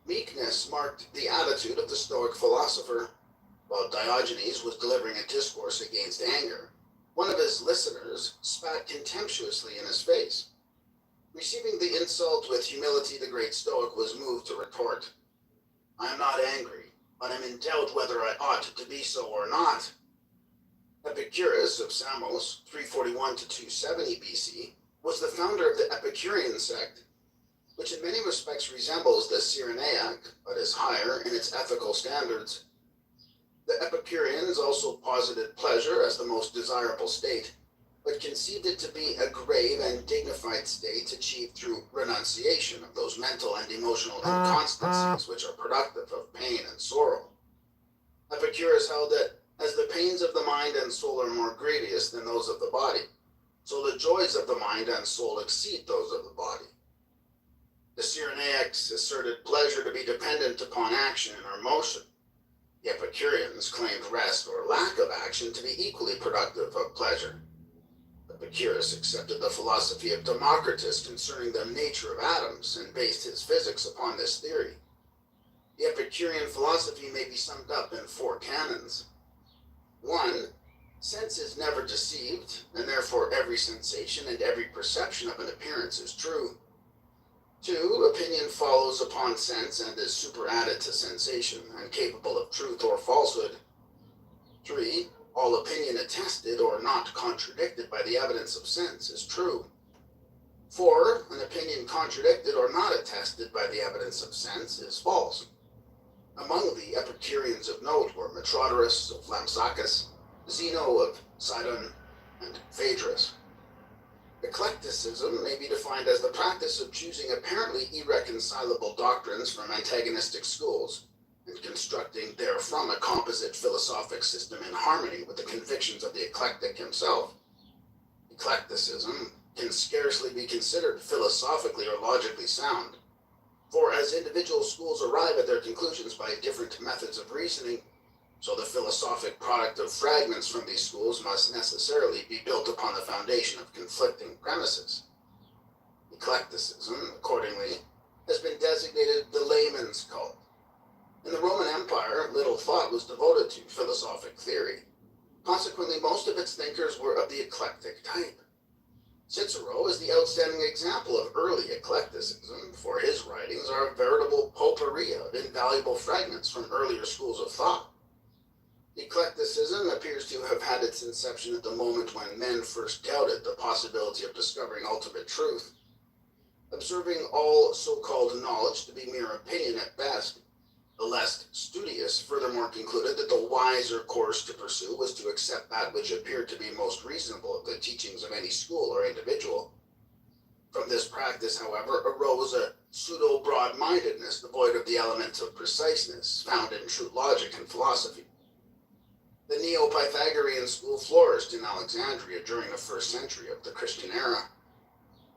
Meekness marked the attitude of the Stoic philosopher. While Diogenes was delivering a discourse against anger, one of his listeners spat contemptuously in his face. Receiving the insult with humility, the great Stoic was moved to retort, "I am not angry, but am in doubt whether I ought to be so or not." Epicurus of Samos, 341 to 270 BC, was the founder of the Epicurean sect, which in many respects resembles the Cyrenaic, but is higher in its ethical standards. The Epicureans also posited pleasure as the most desirable state, but conceived it to be a grave and dignified state achieved through renunciation of those mental and emotional inconstancies which are productive of pain and sorrow. Epicurus held that as the pains of the mind and soul are more grievous than those of the body, so the joys of the mind and soul exceed those of the body. The Cyrenaics asserted pleasure to be dependent upon action or motion. The Epicureans claimed rest or lack of action to be equally productive of pleasure. Epicurus accepted the philosophy of Democritus concerning the nature of atoms and based his physics upon this theory. The Epicurean philosophy may be summed up in 4 canons. 1. Sense is never deceived, and therefore every sensation and every perception of an appearance is true. 2. Opinion follows upon sense and is superadded to sensation and capable of truth or falsehood. 3. All opinion attested or not contradicted by the evidence of sense is true. 4. An opinion contradicted or not attested by the evidence of sense is false. Among the Epicureans of note were Metrodorus of Lampsacus, Zeno of Sidon, and Phaedrus. Eclecticism may be defined as the practice of choosing apparently irreconcilable doctrines from antagonistic schools and constructing therefrom a composite philosophic system in harmony with the convictions of the eclectic himself. Eclecticism can scarcely be considered philosophically or logically sound, for as individual schools arrive at their conclusions by different methods of reasoning, so the philosophic product of fragments from these schools must necessarily be built upon the foundation of conflicting premises. Eclecticism, accordingly, has been designated the layman's cult. In the Roman Empire, little thought was devoted to philosophic theory. Consequently, most of its thinkers were of the eclectic type. Cicero is the outstanding example of early eclecticism, for his writings are a veritable potpourri of invaluable fragments from earlier schools of thought. Eclecticism appears to have had its inception at the moment when men first doubted the possibility of discovering ultimate truth. Observing all so-called knowledge to be mere opinion at best, the less studious furthermore concluded that the wiser course to pursue was to accept that which appeared to be most reasonable of the teachings of any school or individual. From this practice, however, arose a pseudo-broad-mindedness devoid of the elements of preciseness found in true logic and philosophy. The Neo-Pythagorean school flourished in Alexandria during the 1st century of the Christian era.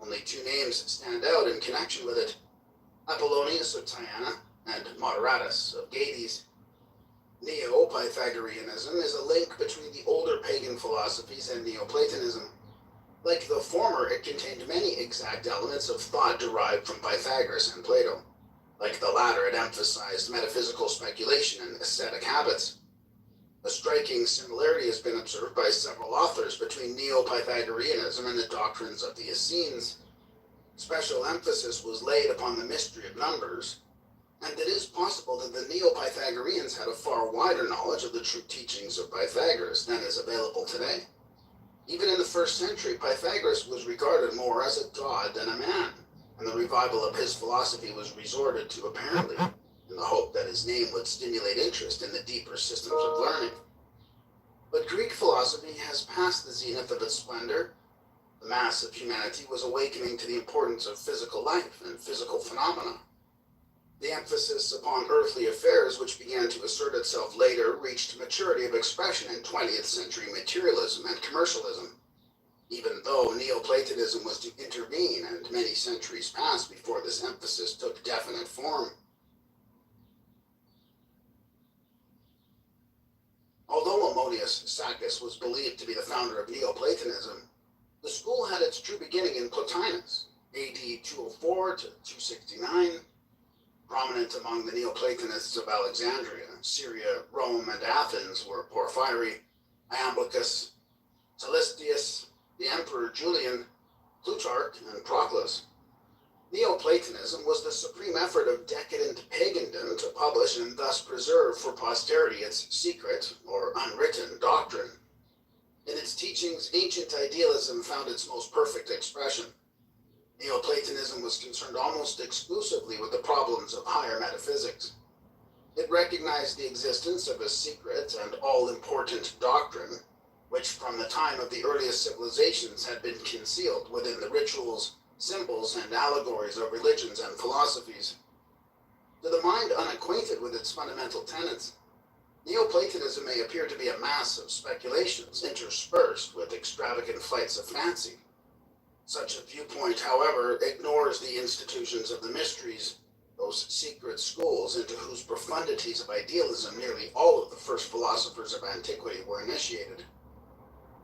Only 2 names stand out in connection with it: Apollonius of Tyana and Moderatus of Gades. Neo-Pythagoreanism is a link between the older pagan philosophies and Neoplatonism. Like the former, it contained many exact elements of thought derived from Pythagoras and Plato. Like the latter, it emphasized metaphysical speculation and ascetic habits. A striking similarity has been observed by several authors between Neo-Pythagoreanism and the doctrines of the Essenes. Special emphasis was laid upon the mystery of numbers, and it is possible that the Neo-Pythagoreans had a far wider knowledge of the true teachings of Pythagoras than is available today. Even in the 1st century, Pythagoras was regarded more as a god than a man, and the revival of his philosophy was resorted to apparently in the hope that his name would stimulate interest in the deeper systems of learning. But Greek philosophy has passed the zenith of its splendor. The mass of humanity was awakening to the importance of physical life and physical phenomena. The emphasis upon earthly affairs, which began to assert itself later, reached maturity of expression in 20th century materialism and commercialism, even though Neoplatonism was to intervene and many centuries passed before this emphasis took definite form. Although Ammonius Saccas was believed to be the founder of Neoplatonism, the school had its true beginning in Plotinus, AD 204 to 269. Prominent among the Neoplatonists of Alexandria, Syria, Rome, and Athens were Porphyry, Iamblichus, Calistius, the Emperor Julian, Plutarch, and Proclus. Neoplatonism was the supreme effort of decadent pagandom to publish and thus preserve for posterity its secret, or unwritten, doctrine. In its teachings, ancient idealism found its most perfect expression. Neoplatonism was concerned almost exclusively with the problems of higher metaphysics. It recognized the existence of a secret and all-important doctrine, which from the time of the earliest civilizations had been concealed within the rituals, symbols, and allegories of religions and philosophies. To the mind unacquainted with its fundamental tenets, Neoplatonism may appear to be a mass of speculations interspersed with extravagant flights of fancy. Such a viewpoint, however, ignores the institutions of the mysteries, those secret schools into whose profundities of idealism nearly all of the first philosophers of antiquity were initiated.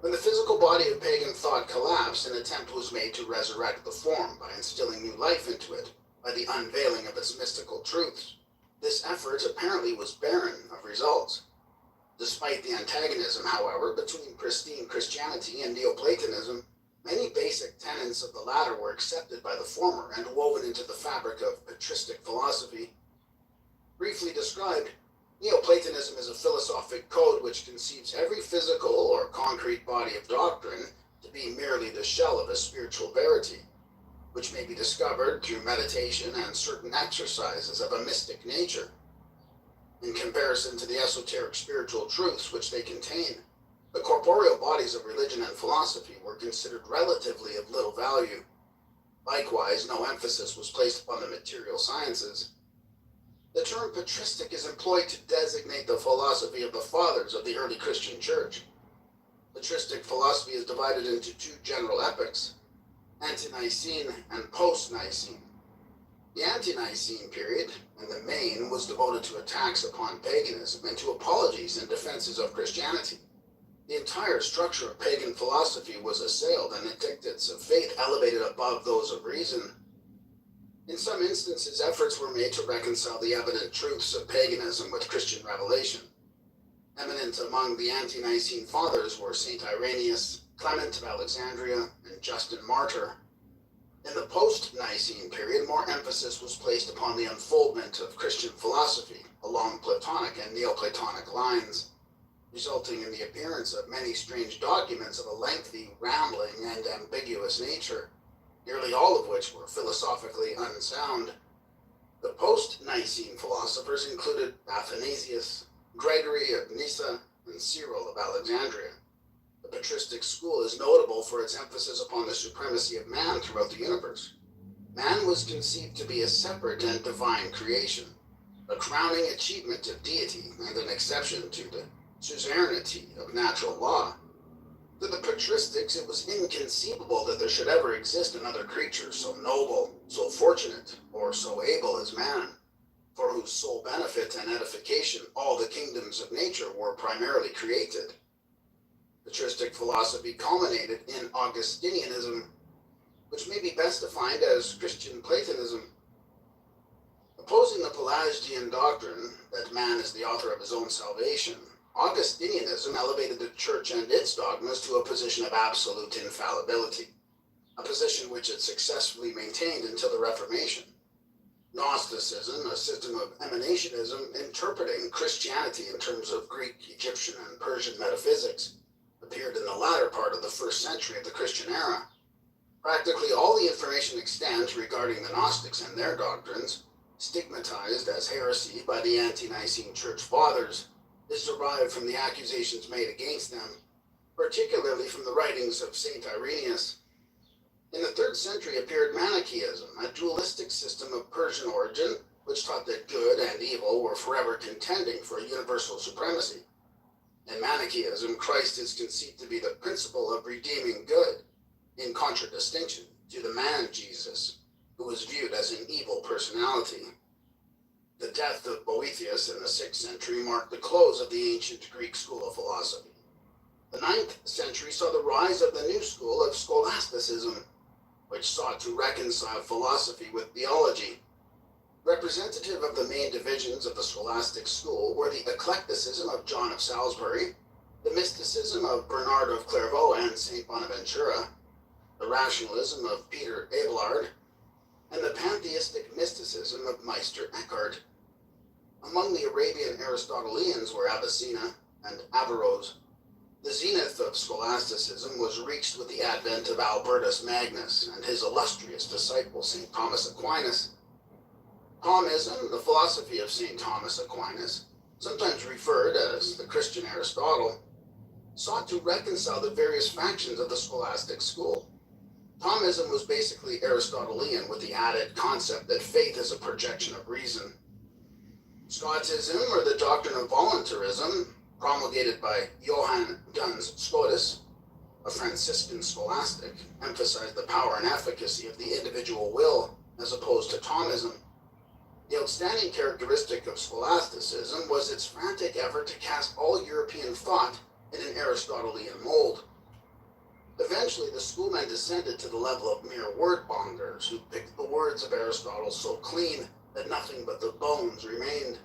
When the physical body of pagan thought collapsed, an attempt was made to resurrect the form by instilling new life into it, by the unveiling of its mystical truths. This effort apparently was barren of results. Despite the antagonism, however, between pristine Christianity and Neoplatonism, Many basic tenets of the latter were accepted by the former and woven into the fabric of patristic philosophy. Briefly described, Neoplatonism is a philosophic code which conceives every physical or concrete body of doctrine to be merely the shell of a spiritual verity, which may be discovered through meditation and certain exercises of a mystic nature. In comparison to the esoteric spiritual truths which they contain, the corporeal bodies of religion and philosophy were considered relatively of little value. Likewise, no emphasis was placed upon the material sciences. The term patristic is employed to designate the philosophy of the fathers of the early Christian church. Patristic philosophy is divided into two general epochs, Ante-Nicene and Post-Nicene. The Ante-Nicene period, in the main, was devoted to attacks upon paganism and to apologies and defenses of Christianity. The entire structure of pagan philosophy was assailed and the dictates of faith elevated above those of reason. In some instances, efforts were made to reconcile the evident truths of paganism with Christian revelation. Eminent among the Ante-Nicene fathers were Saint Irenaeus, Clement of Alexandria, and Justin Martyr. In the post-Nicene period, more emphasis was placed upon the unfoldment of Christian philosophy along Platonic and Neoplatonic lines, resulting in the appearance of many strange documents of a lengthy, rambling, and ambiguous nature, nearly all of which were philosophically unsound. The post-Nicene philosophers included Athanasius, Gregory of Nyssa, and Cyril of Alexandria. The patristic school is notable for its emphasis upon the supremacy of man throughout the universe. Man was conceived to be a separate and divine creation, a crowning achievement of deity and an exception to the suzerainty of natural law. To the patristics, it was inconceivable that there should ever exist another creature so noble, so fortunate, or so able as man, for whose sole benefit and edification all the kingdoms of nature were primarily created. Patristic philosophy culminated in Augustinianism, which may be best defined as Christian Platonism. Opposing the Pelagian doctrine that man is the author of his own salvation, Augustinianism elevated the Church and its dogmas to a position of absolute infallibility, a position which it successfully maintained until the Reformation. Gnosticism, a system of emanationism interpreting Christianity in terms of Greek, Egyptian, and Persian metaphysics, appeared in the latter part of the first century of the Christian era. Practically all the information extant regarding the Gnostics and their doctrines, stigmatized as heresy by the Ante-Nicene Church Fathers, is derived from the accusations made against them, particularly from the writings of Saint Irenaeus. In the 3rd century appeared Manichaeism, a dualistic system of Persian origin, which taught that good and evil were forever contending for universal supremacy. In Manichaeism, Christ is conceived to be the principle of redeeming good, in contradistinction to the man Jesus, who was viewed as an evil personality. The death of Boethius in the 6th century marked the close of the ancient Greek school of philosophy. The 9th century saw the rise of the new school of scholasticism, which sought to reconcile philosophy with theology. Representative of the main divisions of the scholastic school were the eclecticism of John of Salisbury, the mysticism of Bernard of Clairvaux and Saint Bonaventura, the rationalism of Peter Abelard, and the pantheistic mysticism of Meister Eckhart. Among the Arabian Aristotelians were Avicenna and Averroes. The zenith of scholasticism was reached with the advent of Albertus Magnus and his illustrious disciple St. Thomas Aquinas. Thomism, the philosophy of St. Thomas Aquinas, sometimes referred as the Christian Aristotle, sought to reconcile the various factions of the scholastic school. Thomism was basically Aristotelian with the added concept that faith is a projection of reason. Scotism, or the doctrine of voluntarism, promulgated by Johann Duns Scotus, a Franciscan scholastic, emphasized the power and efficacy of the individual will as opposed to Thomism. The outstanding characteristic of scholasticism was its frantic effort to cast all European thought in an Aristotelian mold. Eventually, the schoolmen descended to the level of mere word-mongers who picked the words of Aristotle so clean that nothing but the bones remained.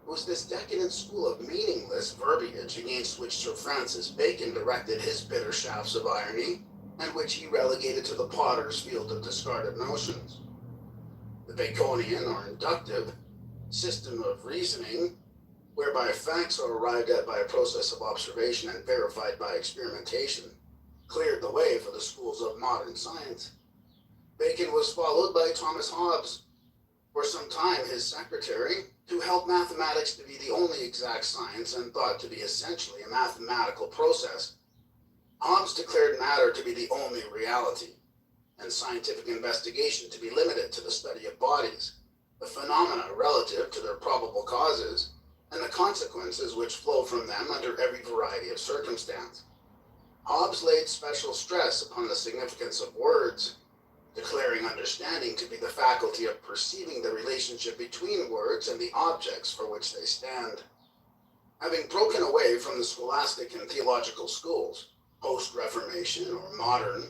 It was this decadent school of meaningless verbiage against which Sir Francis Bacon directed his bitter shafts of irony, and which he relegated to the potter's field of discarded notions. The Baconian, or inductive, system of reasoning, whereby facts are arrived at by a process of observation and verified by experimentation, cleared the way for the schools of modern science. Bacon was followed by Thomas Hobbes, for some time his secretary, who held mathematics to be the only exact science and thought to be essentially a mathematical process. Hobbes declared matter to be the only reality, and scientific investigation to be limited to the study of bodies, the phenomena relative to their probable causes, and the consequences which flow from them under every variety of circumstance. Hobbes laid special stress upon the significance of words, declaring understanding to be the faculty of perceiving the relationship between words and the objects for which they stand. Having broken away from the scholastic and theological schools, post-Reformation or modern,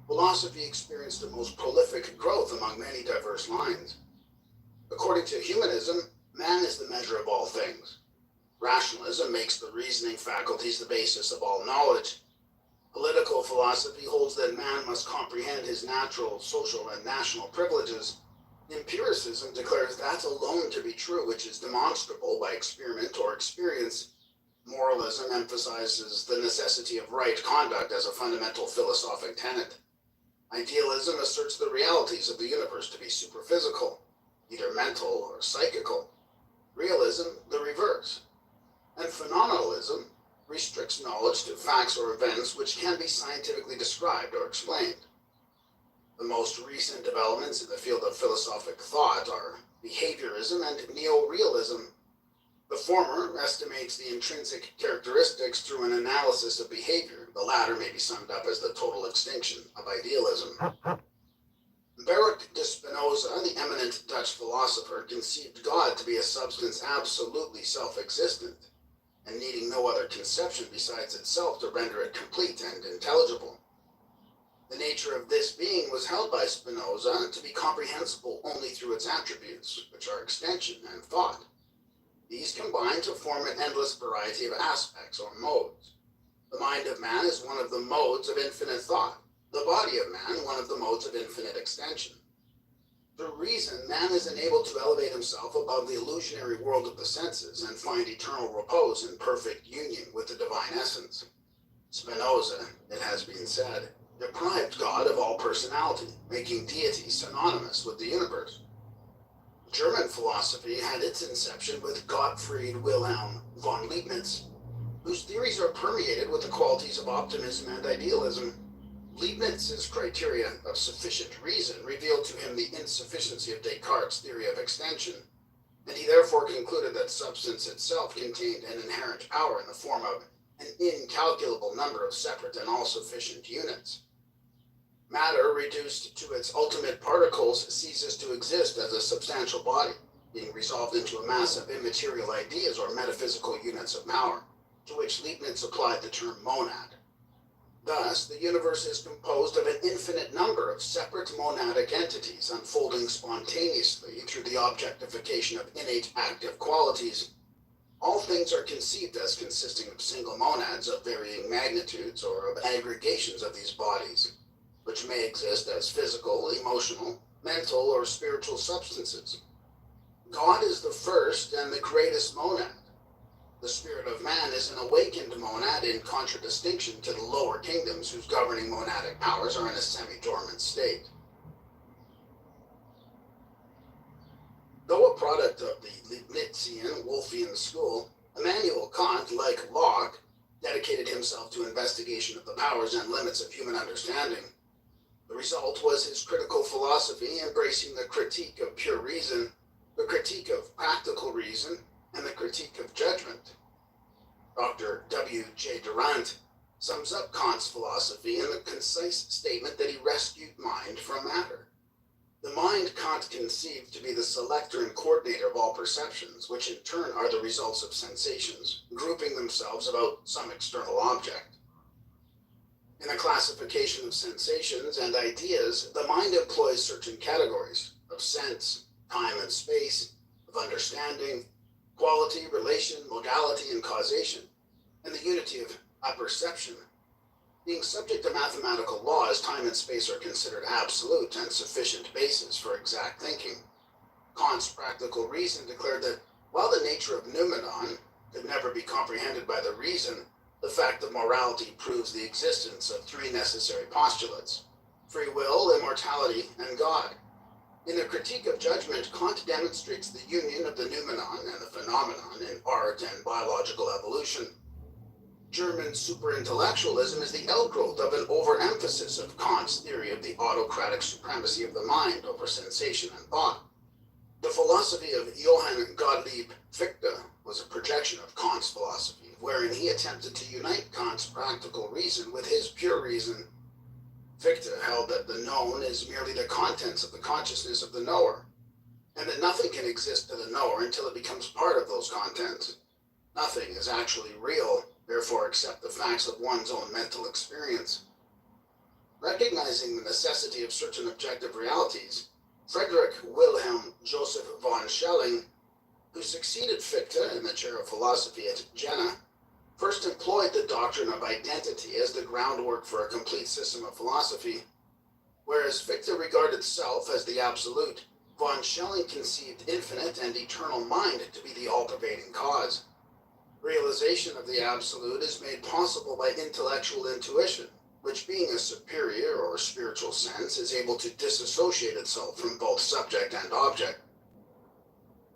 philosophy experienced a most prolific growth among many diverse lines. According to humanism, man is the measure of all things. Rationalism makes the reasoning faculties the basis of all knowledge. Political philosophy holds that man must comprehend his natural, social, and national privileges. Empiricism declares that alone to be true which is demonstrable by experiment or experience. Moralism emphasizes the necessity of right conduct as a fundamental philosophic tenet. Idealism asserts the realities of the universe to be superphysical, either mental or psychical. Realism, the reverse. And phenomenalism restricts knowledge to facts or events which can be scientifically described or explained. The most recent developments in the field of philosophic thought are behaviorism and neo-realism. The former estimates the intrinsic characteristics through an analysis of behavior. The latter may be summed up as the total extinction of idealism. Baruch de Spinoza, the eminent Dutch philosopher, conceived God to be a substance absolutely self-existent, and needing no other conception besides itself to render it complete and intelligible. The nature of this being was held by Spinoza to be comprehensible only through its attributes, which are extension and thought. These combine to form an endless variety of aspects or modes. The mind of man is one of the modes of infinite thought, the body of man one of the modes of infinite extension. Through reason, man is enabled to elevate himself above the illusionary world of the senses and find eternal repose in perfect union with the divine essence. Spinoza, it has been said, deprived God of all personality, making deity synonymous with the universe. German philosophy had its inception with Gottfried Wilhelm von Leibniz, whose theories are permeated with the qualities of optimism and idealism. Leibniz's criteria of sufficient reason revealed to him the insufficiency of Descartes' theory of extension, and he therefore concluded that substance itself contained an inherent power in the form of an incalculable number of separate and all-sufficient units. Matter, reduced to its ultimate particles, ceases to exist as a substantial body, being resolved into a mass of immaterial ideas or metaphysical units of power, to which Leibniz applied the term monad. Thus, the universe is composed of an infinite number of separate monadic entities unfolding spontaneously through the objectification of innate active qualities. All things are conceived as consisting of single monads of varying magnitudes or of aggregations of these bodies, which may exist as physical, emotional, mental, or spiritual substances. God is the first and the greatest monad. The spirit of man is an awakened monad in contradistinction to the lower kingdoms whose governing monadic powers are in a semi-dormant state. Though a product of the Leibnizian Wolffian school, Immanuel Kant, like Locke, dedicated himself to investigation of the powers and limits of human understanding. The result was his critical philosophy embracing the critique of pure reason, the critique of practical reason, and the critique of judgment. Dr. W. J. Durant sums up Kant's philosophy in the concise statement that he rescued mind from matter. The mind Kant conceived to be the selector and coordinator of all perceptions, which in turn are the results of sensations, grouping themselves about some external object. In the classification of sensations and ideas, the mind employs certain categories of sense, time and space, of understanding, quality, relation, modality, and causation, and the unity of apperception. Being subject to mathematical laws, time and space are considered absolute and sufficient basis for exact thinking. Kant's practical reason declared that while the nature of noumenon could never be comprehended by the reason, the fact of morality proves the existence of three necessary postulates: free will, immortality, and God. In the Critique of Judgment, Kant demonstrates the union of the noumenon and the phenomenon in art and biological evolution. German superintellectualism is the outgrowth of an overemphasis of Kant's theory of the autocratic supremacy of the mind over sensation and thought. The philosophy of Johann Gottlieb Fichte was a projection of Kant's philosophy, wherein he attempted to unite Kant's practical reason with his pure reason. Fichte held that the known is merely the contents of the consciousness of the knower, and that nothing can exist to the knower until it becomes part of those contents. Nothing is actually real, therefore, except the facts of one's own mental experience. Recognizing the necessity of certain objective realities, Friedrich Wilhelm Joseph von Schelling, who succeeded Fichte in the chair of philosophy at Jena, first employed the doctrine of identity as the groundwork for a complete system of philosophy. Whereas Fichte regarded self as the absolute, von Schelling conceived infinite and eternal mind to be the all-pervading cause. Realization of the absolute is made possible by intellectual intuition, which, being a superior or spiritual sense, is able to disassociate itself from both subject and object.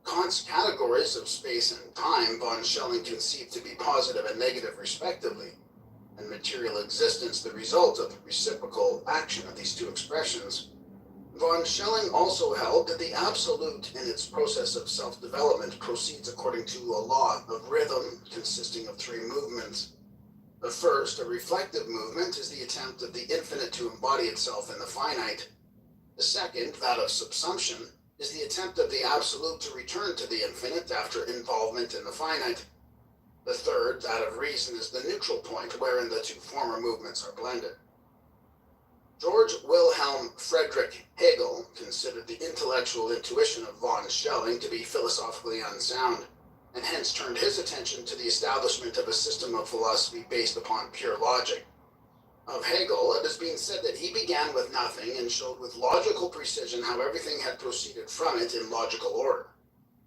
Kant's categories of space and time von Schelling conceived to be positive and negative respectively, and material existence the result of the reciprocal action of these two expressions. Von Schelling also held that the absolute in its process of self-development proceeds according to a law of rhythm consisting of three movements. The first, a reflective movement, is the attempt of the infinite to embody itself in the finite. The second, that of subsumption, is the attempt of the absolute to return to the infinite after involvement in the finite. The third, that of reason, is the neutral point wherein the two former movements are blended. George Wilhelm Friedrich Hegel considered the intellectual intuition of von Schelling to be philosophically unsound, and hence turned his attention to the establishment of a system of philosophy based upon pure logic. Of Hegel, it has been said that he began with nothing and showed with logical precision how everything had proceeded from it in logical order.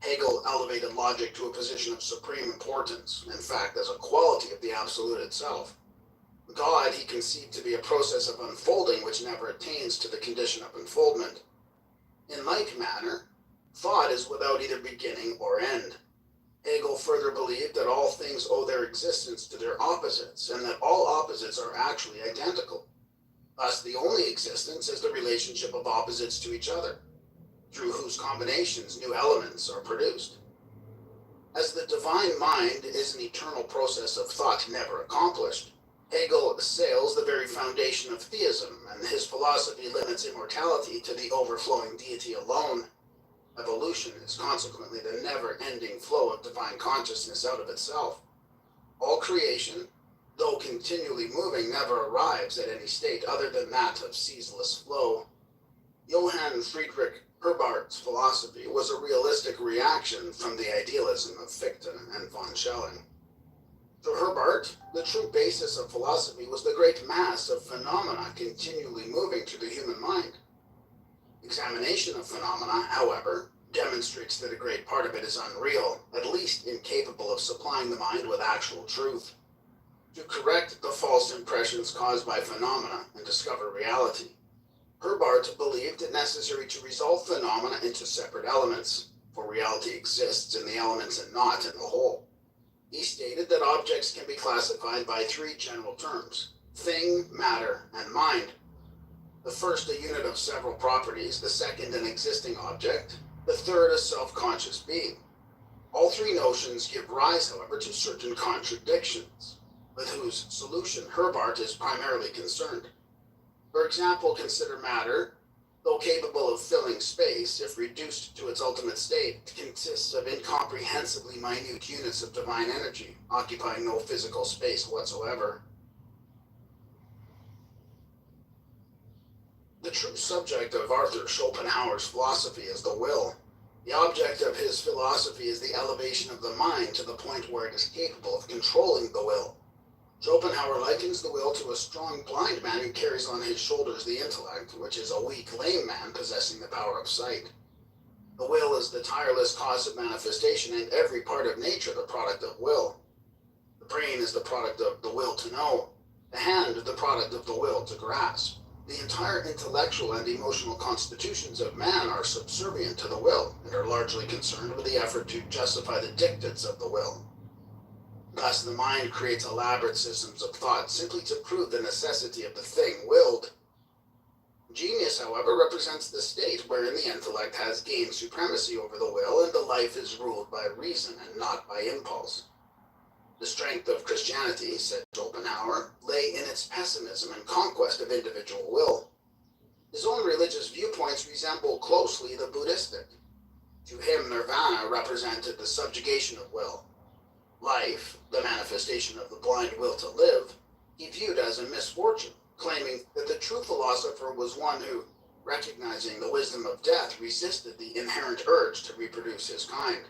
Hegel elevated logic to a position of supreme importance, in fact, as a quality of the absolute itself. God he conceived to be a process of unfolding which never attains to the condition of unfoldment. In like manner, thought is without either beginning or end. Hegel further believed that all things owe their existence to their opposites, and that all opposites are actually identical. Thus, the only existence is the relationship of opposites to each other, through whose combinations new elements are produced. As the divine mind is an eternal process of thought never accomplished, Hegel assails the very foundation of theism, and his philosophy limits immortality to the overflowing deity alone. Evolution is consequently the never-ending flow of divine consciousness out of itself. All creation, though continually moving, never arrives at any state other than that of ceaseless flow. Johann Friedrich Herbart's philosophy was a realistic reaction from the idealism of Fichte and von Schelling. To Herbart, the true basis of philosophy was the great mass of phenomena continually moving through the human mind. Examination of phenomena, however, demonstrates that a great part of it is unreal, at least incapable of supplying the mind with actual truth. To correct the false impressions caused by phenomena and discover reality, Herbart believed it necessary to resolve phenomena into separate elements, for reality exists in the elements and not in the whole. He stated that objects can be classified by three general terms: thing, matter, and mind. The first a unit of several properties, the second an existing object, the third a self-conscious being. All three notions give rise, however, to certain contradictions, with whose solution Herbart is primarily concerned. For example, consider matter, though capable of filling space, if reduced to its ultimate state, consists of incomprehensibly minute units of divine energy, occupying no physical space whatsoever. The true subject of Arthur Schopenhauer's philosophy is the will. The object of his philosophy is the elevation of the mind to the point where it is capable of controlling the will. Schopenhauer likens the will to a strong blind man who carries on his shoulders the intellect, which is a weak lame man possessing the power of sight. The will is the tireless cause of manifestation, and every part of nature the product of will. The brain is the product of the will to know, the hand the product of the will to grasp. The entire intellectual and emotional constitutions of man are subservient to the will, and are largely concerned with the effort to justify the dictates of the will. Thus, the mind creates elaborate systems of thought simply to prove the necessity of the thing willed. Genius, however, represents the state wherein the intellect has gained supremacy over the will, and the life is ruled by reason and not by impulse. The strength of Christianity, said Schopenhauer, lay in its pessimism and conquest of individual will. His own religious viewpoints resemble closely the Buddhistic. To him, nirvana represented the subjugation of will. Life, the manifestation of the blind will to live, he viewed as a misfortune, claiming that the true philosopher was one who, recognizing the wisdom of death, resisted the inherent urge to reproduce his kind.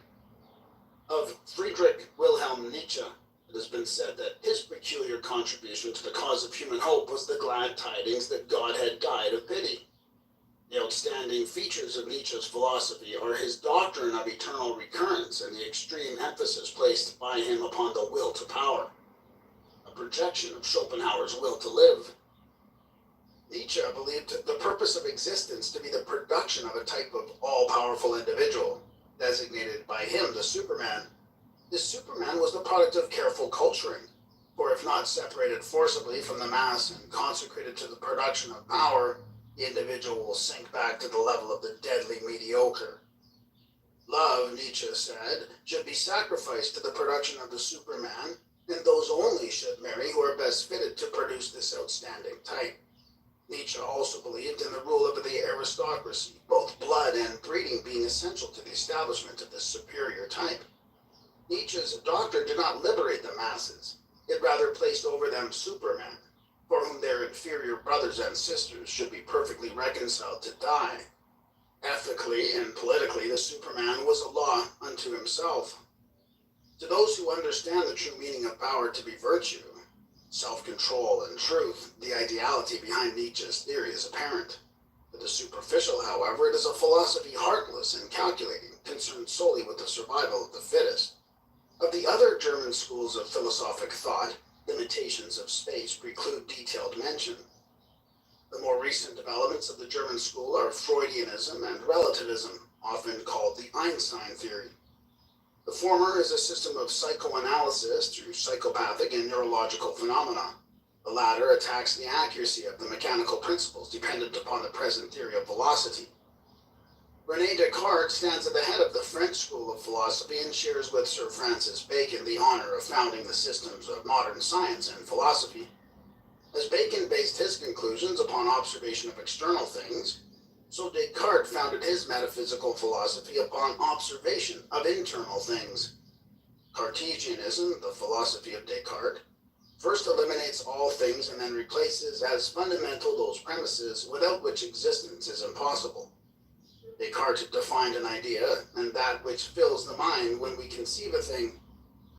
Of Friedrich Wilhelm Nietzsche, it has been said that his peculiar contribution to the cause of human hope was the glad tidings that God had died of pity. The outstanding features of Nietzsche's philosophy are his doctrine of eternal recurrence and the extreme emphasis placed by him upon the will to power, a projection of Schopenhauer's will to live. Nietzsche believed the purpose of existence to be the production of a type of all-powerful individual, designated by him the Superman. This Superman was the product of careful culturing, for if not separated forcibly from the mass and consecrated to the production of power, the individual will sink back to the level of the deadly mediocre. Love, Nietzsche said, should be sacrificed to the production of the Superman, and those only should marry who are best fitted to produce this outstanding type. Nietzsche also believed in the rule of the aristocracy, both blood and breeding being essential to the establishment of this superior type. Nietzsche's doctrine did not liberate the masses. It rather placed over them supermen, for whom their inferior brothers and sisters should be perfectly reconciled to die. Ethically and politically, the Superman was a law unto himself. To those who understand the true meaning of power to be virtue, self-control and truth, the ideality behind Nietzsche's theory is apparent. To the superficial, however, it is a philosophy heartless and calculating, concerned solely with the survival of the fittest. Of the other German schools of philosophic thought, limitations of space preclude detailed mention. The more recent developments of the German school are Freudianism and relativism, often called the Einstein theory. The former is a system of psychoanalysis through psychopathic and neurological phenomena. The latter attacks the accuracy of the mechanical principles dependent upon the present theory of velocity. René Descartes stands at the head of the French school of philosophy and shares with Sir Francis Bacon the honor of founding the systems of modern science and philosophy. As Bacon based his conclusions upon observation of external things, so Descartes founded his metaphysical philosophy upon observation of internal things. Cartesianism, the philosophy of Descartes, first eliminates all things and then replaces as fundamental those premises without which existence is impossible. Descartes defined an idea, and that which fills the mind when we conceive a thing